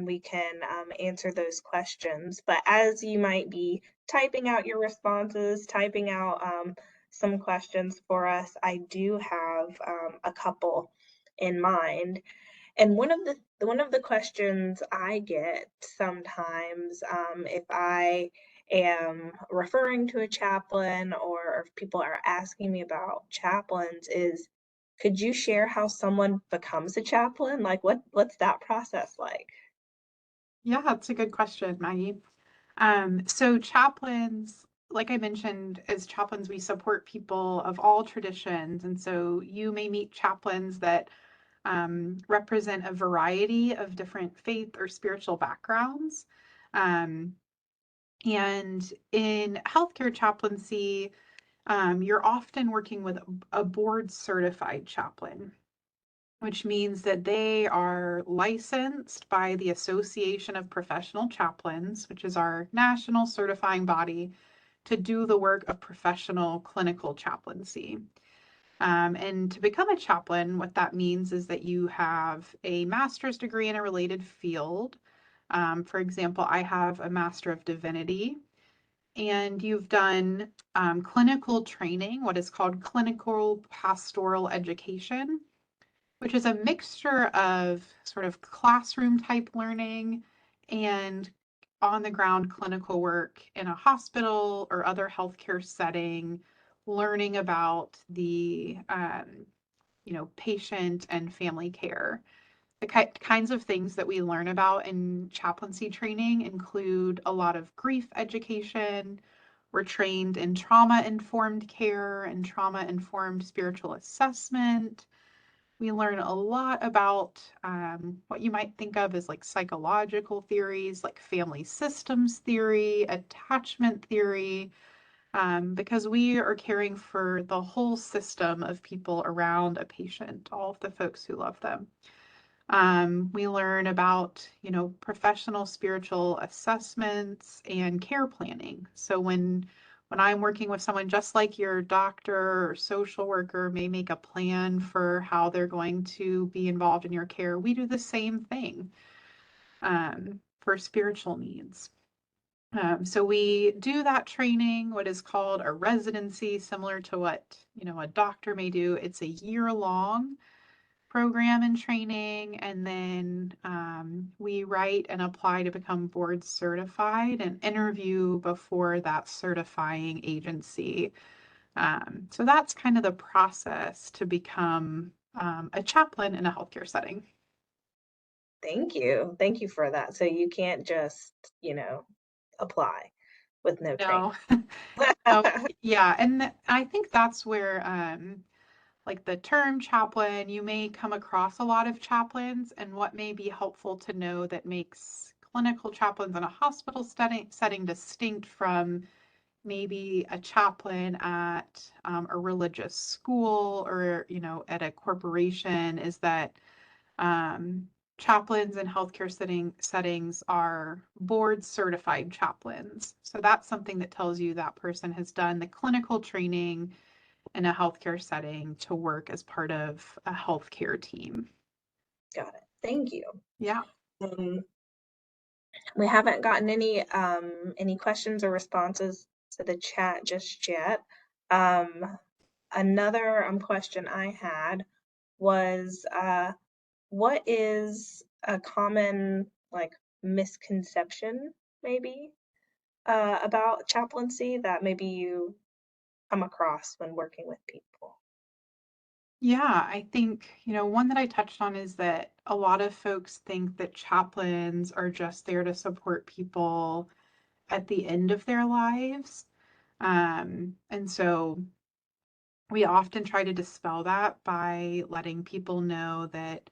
we can answer those questions. But as you might be typing out your responses, typing out some questions for us, I do have a couple in mind. And one of the questions I get sometimes, if I am referring to a chaplain or if people are asking me about chaplains is, could you share how someone becomes a chaplain? Like what's that process like? Yeah, that's a good question, Maggie. So chaplains, like I mentioned, as chaplains, we support people of all traditions. And so you may meet chaplains that represent a variety of different faith or spiritual backgrounds. Um, and in healthcare chaplaincy, you're often working with a board certified chaplain, which means that they are licensed by the Association of Professional Chaplains, which is our national certifying body, to do the work of professional clinical chaplaincy. And to become a chaplain, what that means is that you have a master's degree in a related field. For example, I have a Master of Divinity, and you've done clinical training, what is called clinical pastoral education, which is a mixture of sort of classroom type learning and on the ground clinical work in a hospital or other healthcare setting, learning about the patient and family care. The kinds of things that we learn about in chaplaincy training include a lot of grief education. We're trained in trauma-informed care and trauma-informed spiritual assessment. We learn a lot about what you might think of as like psychological theories, like family systems theory, attachment theory, because we are caring for the whole system of people around a patient, all of the folks who love them. We learn about, professional spiritual assessments and care planning. So when I'm working with someone, just like your doctor or social worker may make a plan for how they're going to be involved in your care, we do the same thing for spiritual needs. So we do that training, what is called a residency, similar to what, a doctor may do. It's a year-long program and training, and then we write and apply to become board certified and interview before that certifying agency. So that's kind of the process to become a chaplain in a healthcare setting. Thank you. Thank you for that. So you can't just, apply with no training. No, no, yeah, and I think that's where like the term chaplain, you may come across a lot of chaplains, and what may be helpful to know that makes clinical chaplains in a hospital setting distinct from maybe a chaplain at a religious school or, at a corporation is that chaplains in healthcare settings are board certified chaplains. So that's something that tells you that person has done the clinical training in a healthcare setting to work as part of a healthcare team. Got it. Thank you. Yeah. We haven't gotten any questions or responses to the chat just yet. Another question I had was, what is a common like misconception maybe about chaplaincy that maybe you come across when working with people? Yeah, I think, one that I touched on is that a lot of folks think that chaplains are just there to support people at the end of their lives. And so we often try to dispel that by letting people know that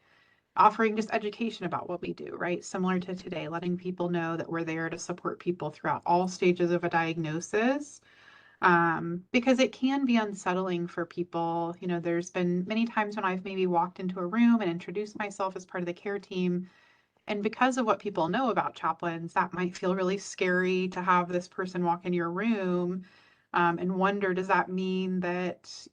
offering just education about what we do, right? Similar to today, letting people know that we're there to support people throughout all stages of a diagnosis. Because it can be unsettling for people. There's been many times when I've maybe walked into a room and introduced myself as part of the care team. And because of what people know about chaplains, that might feel really scary to have this person walk in your room and wonder, does that mean that,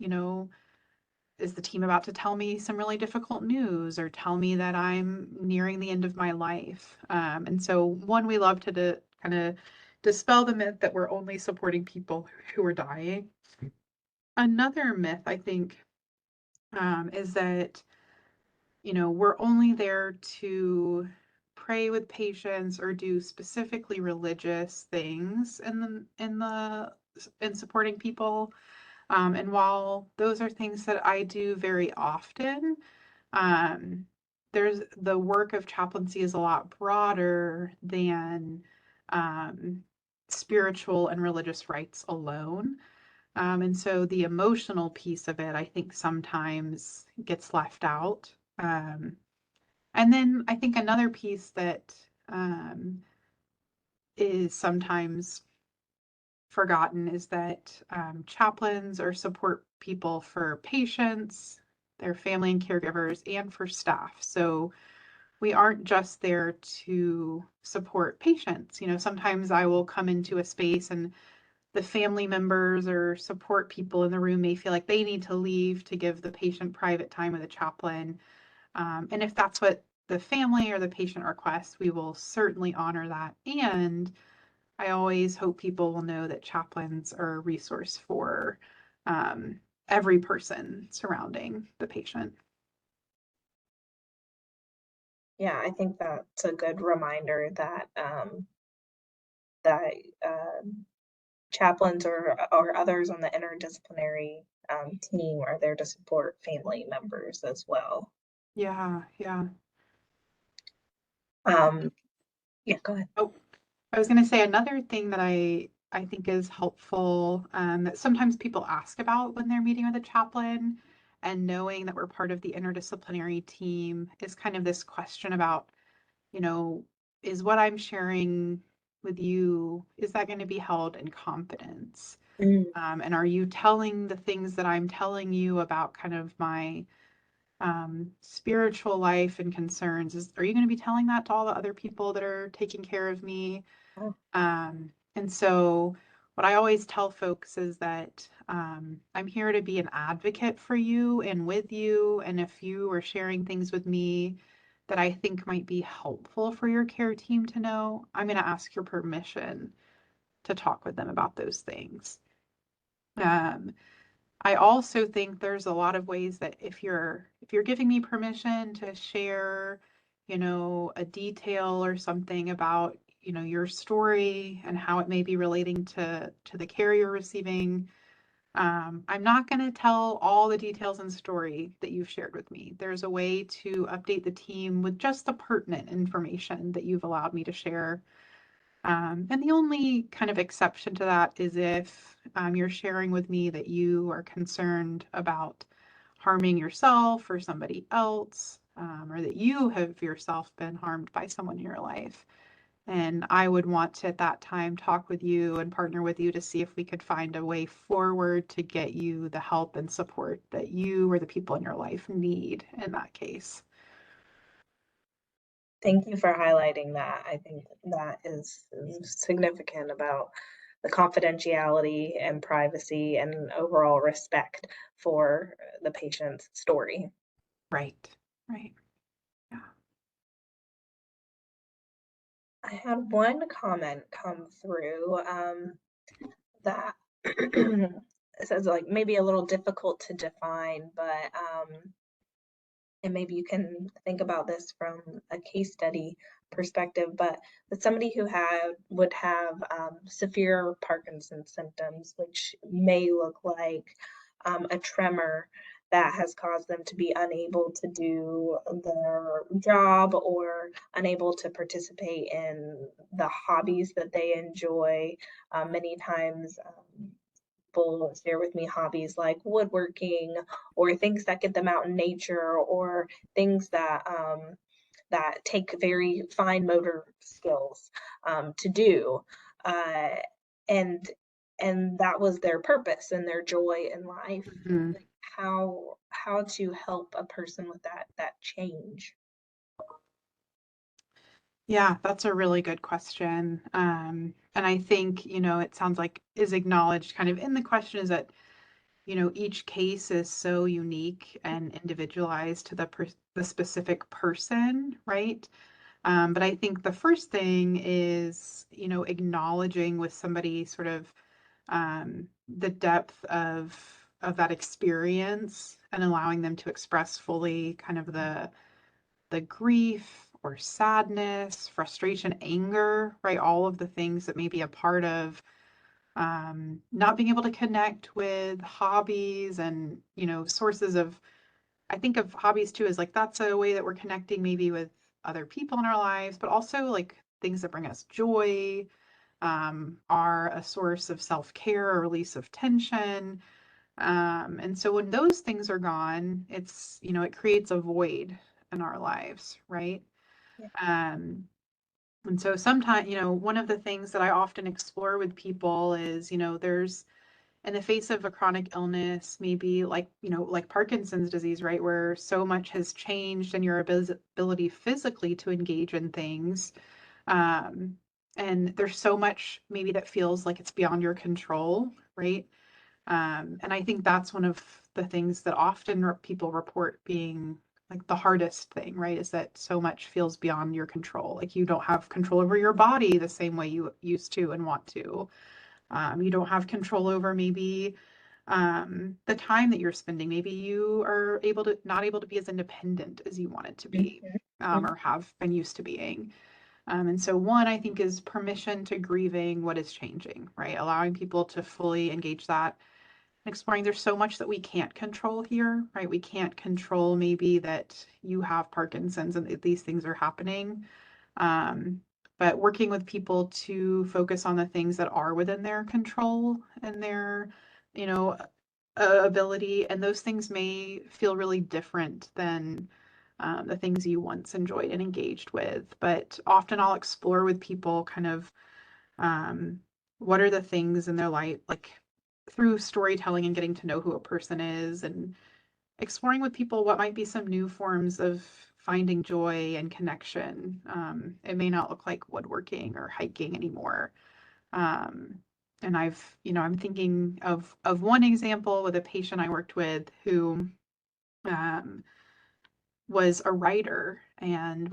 is the team about to tell me some really difficult news or tell me that I'm nearing the end of my life? And so, one, we love to kind of dispel the myth that we're only supporting people who are dying. Another myth, I think, is that, we're only there to pray with patients or do specifically religious things in supporting people. And while those are things that I do very often, um, there's the work of chaplaincy is a lot broader than um, spiritual and religious rites alone. And so the emotional piece of it, I think, sometimes gets left out. Um, and then I think another piece that is sometimes forgotten is that chaplains or support people for patients, their family and caregivers, and for staff. So we aren't just there to support patients. Sometimes I will come into a space and the family members or support people in the room may feel like they need to leave to give the patient private time with a chaplain. And if that's what the family or the patient requests, we will certainly honor that. And I always hope people will know that chaplains are a resource for um, every person surrounding the patient. Yeah, I think that's a good reminder that that chaplains or others on the interdisciplinary team are there to support family members as well. Yeah, yeah. Um, yeah, go ahead. Oh, I was going to say another thing that I think is helpful that sometimes people ask about when they're meeting with a chaplain, and knowing that we're part of the interdisciplinary team is kind of this question about, you know, is what I'm sharing with you, is that going to be held in confidence? Mm, And are you telling the things that I'm telling you about kind of my spiritual life and concerns? Are you going to be telling that to all the other people that are taking care of me? oh, And so, what I always tell folks is that I'm here to be an advocate for you and with you. And if you are sharing things with me that I think might be helpful for your care team to know, I'm going to ask your permission to talk with them about those things. Um, I also think there's a lot of ways that if you're giving me permission to share, a detail or something about, your story and how it may be relating to the care you're receiving, I'm not going to tell all the details and story that you've shared with me. There's a way to update the team with just the pertinent information that you've allowed me to share. And the only kind of exception to that is if you're sharing with me that you are concerned about harming yourself or somebody else, or that you have yourself been harmed by someone in your life. And I would want to, at that time, talk with you and partner with you to see if we could find a way forward to get you the help and support that you or the people in your life need in that case. thank you for highlighting that. I think that is significant about the confidentiality and privacy and overall respect for the patient's story. Right, right. Yeah. I had one comment come through that so it's like maybe a little difficult to define, but and maybe you can think about this from a case study perspective, but with somebody who would have severe Parkinson's symptoms, which may look like a tremor that has caused them to be unable to do their job or unable to participate in the hobbies that they enjoy. Many times, people share with me hobbies like woodworking or things that get them out in nature or things that take very fine motor skills to do. Uh, and and that was their purpose and their joy in life. Mhm. Like how to help a person with that change. Yeah, that's a really good question. And I think, it sounds like is acknowledged kind of in the question is that, each case is so unique and individualized to the specific person, right? But I think the first thing is, acknowledging with somebody sort of the depth of that experience and allowing them to express fully kind of the grief or sadness, frustration, anger, right? All of the things that may be a part of not being able to connect with hobbies and, sources of, I think of hobbies too as like that's a way that we're connecting maybe with other people in our lives, but also like things that bring us joy, are a source of self-care or release of tension. And so when those things are gone, it creates a void in our lives, right? Yeah. Um, and so sometimes, one of the things that I often explore with people is, there's in the face of a chronic illness, maybe like, like Parkinson's disease, right, where so much has changed in your ability physically to engage in things. Um, and there's so much maybe that feels like it's beyond your control, right? And I think that's one of the things that often people report being like the hardest thing, right? Is that so much feels beyond your control. Like you don't have control over your body the same way you used to and want to. You don't have control over maybe the time that you're spending. Maybe you are not able to be as independent as you wanted to be, Mhm. or have been used to being. And so one, I think, is permission to grieving what is changing, right? Allowing people to fully engage that, exploring there's so much that we can't control here, right? We can't control maybe that you have Parkinson's and that these things are happening. Um, but working with people to focus on the things that are within their control and their, you know, ability, and those things may feel really different than the things you once enjoyed and engaged with. But often I'll explore with people kind of um, what are the things in their life, like through storytelling and getting to know who a person is, and exploring with people what might be some new forms of finding joy and connection. It may not look like woodworking or hiking anymore. Um, and I'm thinking of one example with a patient I worked with who um, was a writer and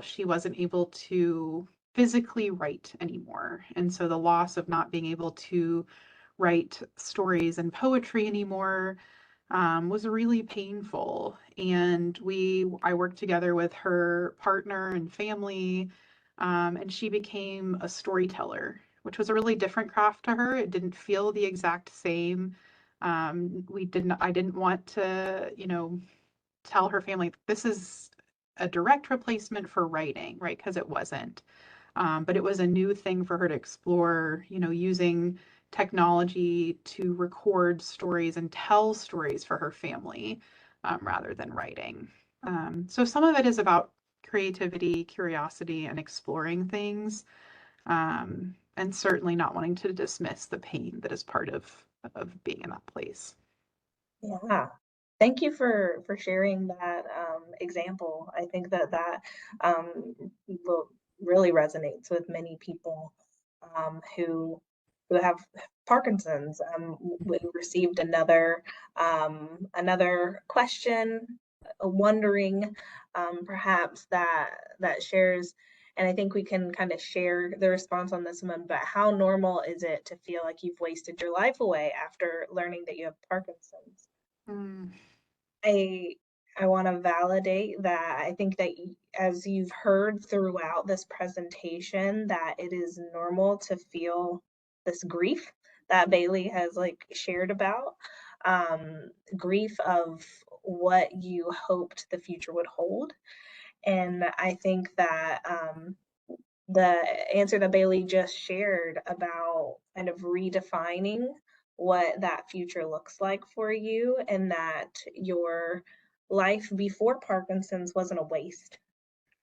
she wasn't able to physically write anymore. And so the loss of not being able to write stories and poetry anymore was really painful. And I worked together with her partner and family, and she became a storyteller, which was a really different craft to her. It didn't feel the exact same. I didn't want to, tell her family this is a direct replacement for writing, right? Because it wasn't. But it was a new thing for her to explore, using technology to record stories and tell stories for her family rather than writing. So some of it is about creativity, curiosity, and exploring things, and certainly not wanting to dismiss the pain that is part of being in that place. Yeah. Thank you for sharing that example. I think that will really resonates with many people who have Parkinson's. We received another question, wondering perhaps that shares And I think we can kind of share the response on this one, but how normal is it to feel like you've wasted your life away after learning that you have Parkinson's? Mm, I I want to validate that. I think that as you've heard throughout this presentation, that it is normal to feel this grief that Bailey has like shared about, grief of what you hoped the future would hold. And I think that the answer that Bailey just shared about kind of redefining what that future looks like for you, and that your life before Parkinson's wasn't a waste,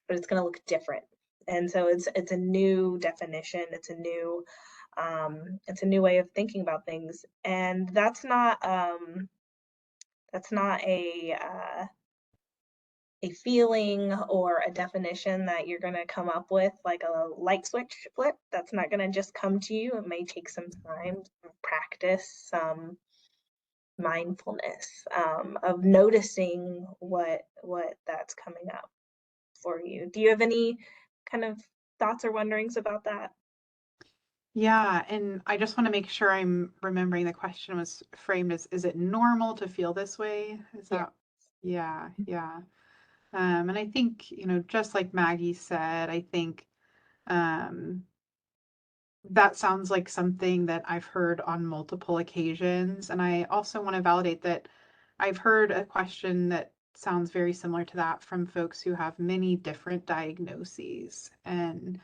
but it's going to look different. And so it's a new definition, it's a new way of thinking about things, and that's not a feeling or a definition that you're going to come up with like a light switch flip. That's not going to just come to you. It may take some time, some practice, some mindfulness, of noticing what that's coming up for you. Do you have any kind of thoughts or wonderings about that? yeah, and I just want to make sure I'm remembering the question was framed as, is it normal to feel this way? Is Yeah. that, yeah, yeah. And I think, just like Maggie said, I think um, that sounds like something that I've heard on multiple occasions. And I also want to validate that I've heard a question that sounds very similar to that from folks who have many different diagnoses. Um,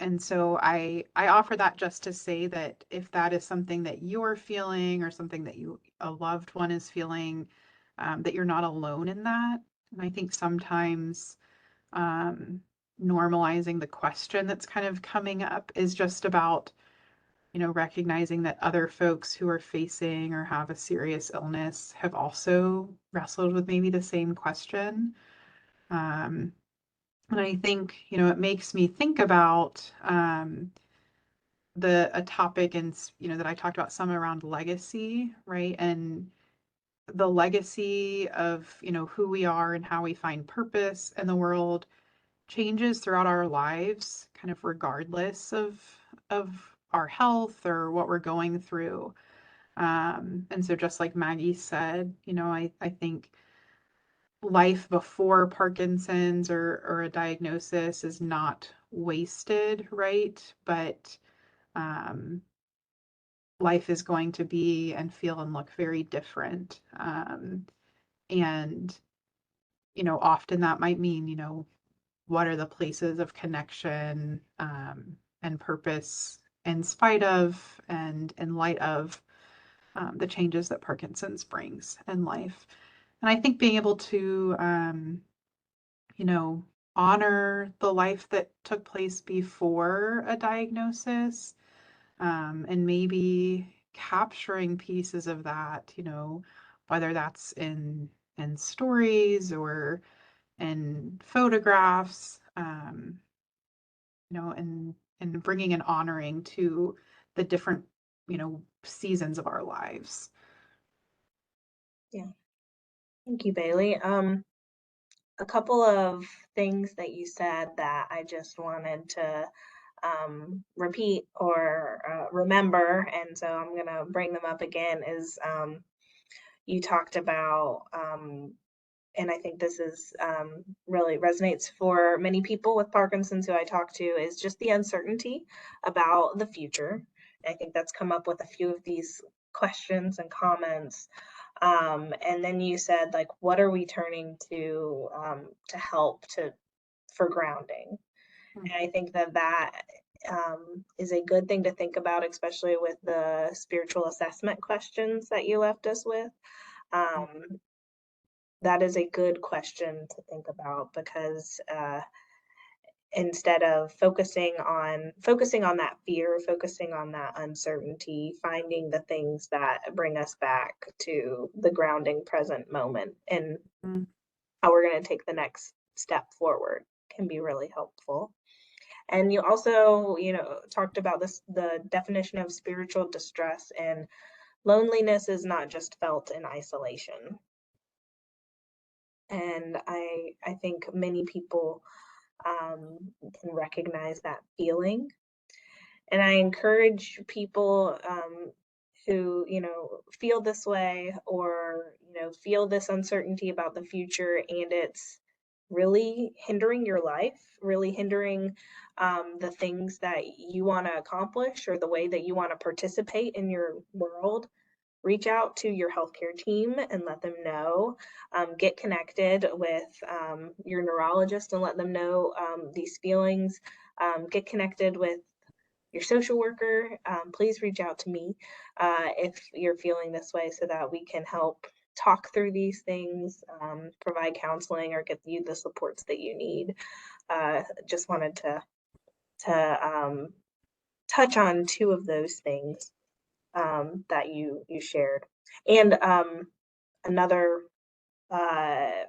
and so I offer that just to say that if that is something that you're feeling or something that a loved one is feeling, that you're not alone in that. And I think sometimes um, normalizing the question that's kind of coming up is just about, recognizing that other folks who are facing or have a serious illness have also wrestled with maybe the same question. Um, and I think, it makes me think about a topic and that I talked about some around legacy, right? And the legacy of, who we are and how we find purpose in the world changes throughout our lives, kind of regardless of our health or what we're going through. And so just like Maggie said, I think life before Parkinson's or a diagnosis is not wasted, right? But um, life is going to be and feel and look very different. And, often that might mean, what are the places of connection and purpose in spite of and in light of the changes that Parkinson's brings in life. And I think being able to, honor the life that took place before a diagnosis, and maybe capturing pieces of that, whether that's in stories or in photographs, and bringing and honoring to the different, seasons of our lives. Yeah. Thank you, Bailey. A couple of things that you said that I just wanted to repeat or remember, and so I'm gonna bring them up again. Is you talked about, and I think this is really resonates for many people with Parkinson's who I talk to, is just the uncertainty about the future. I think that's come up with a few of these questions and comments. And then you said, like, what are we turning to help to for grounding? And I think that is a good thing to think about, especially with the spiritual assessment questions that you left us with. Um, that is a good question to think about, because instead of focusing on that fear, focusing on that uncertainty, finding the things that bring us back to the grounding present moment and Mm-hmm. how we're going to take the next step forward can be really helpful. And you also, talked about the definition of spiritual distress, and loneliness is not just felt in isolation. And I think many people can recognize that feeling. And I encourage people who, feel this way or, feel this uncertainty about the future and it's really hindering your life, really hindering the things that you want to accomplish or the way that you want to participate in your world. Reach out to your healthcare team and let them know. Get connected with your neurologist and let them know these feelings. Get connected with your social worker. Please reach out to me if you're feeling this way so that we can help talk through these things, provide counseling, or get you the supports that you need. Just wanted to touch on two of those things that you shared. And another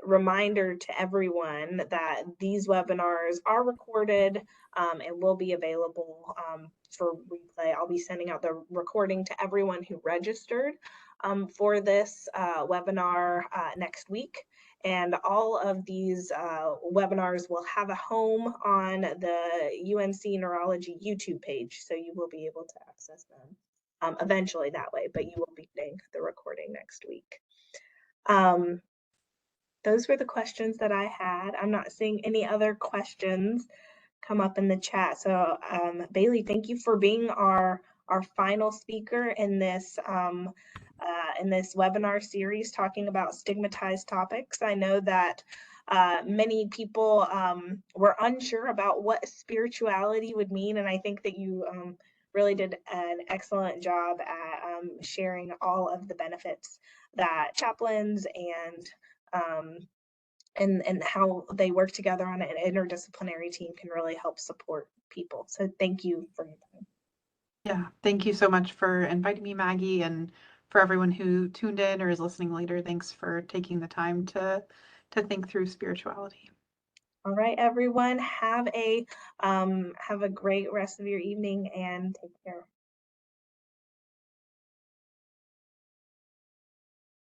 reminder to everyone that these webinars are recorded and will be available for replay. I'll be sending out the recording to everyone who registered for this webinar next week. And all of these webinars will have a home on the UNC Neurology YouTube page, so you will be able to access them eventually that way, but you will be getting the recording next week. Those were the questions that I had. I'm not seeing any other questions come up in the chat. So Bailey, thank you for being our final speaker in this webinar series talking about stigmatized topics. I know that many people were unsure about what spirituality would mean, and I think that you really did an excellent job at sharing all of the benefits that chaplains and how they work together on an interdisciplinary team can really help support people. So thank you for your time. Yeah, thank you so much for inviting me, Maggie, and for everyone who tuned in or is listening later. Thanks for taking the time to think through spirituality. All right, everyone, have a great rest of your evening and take care.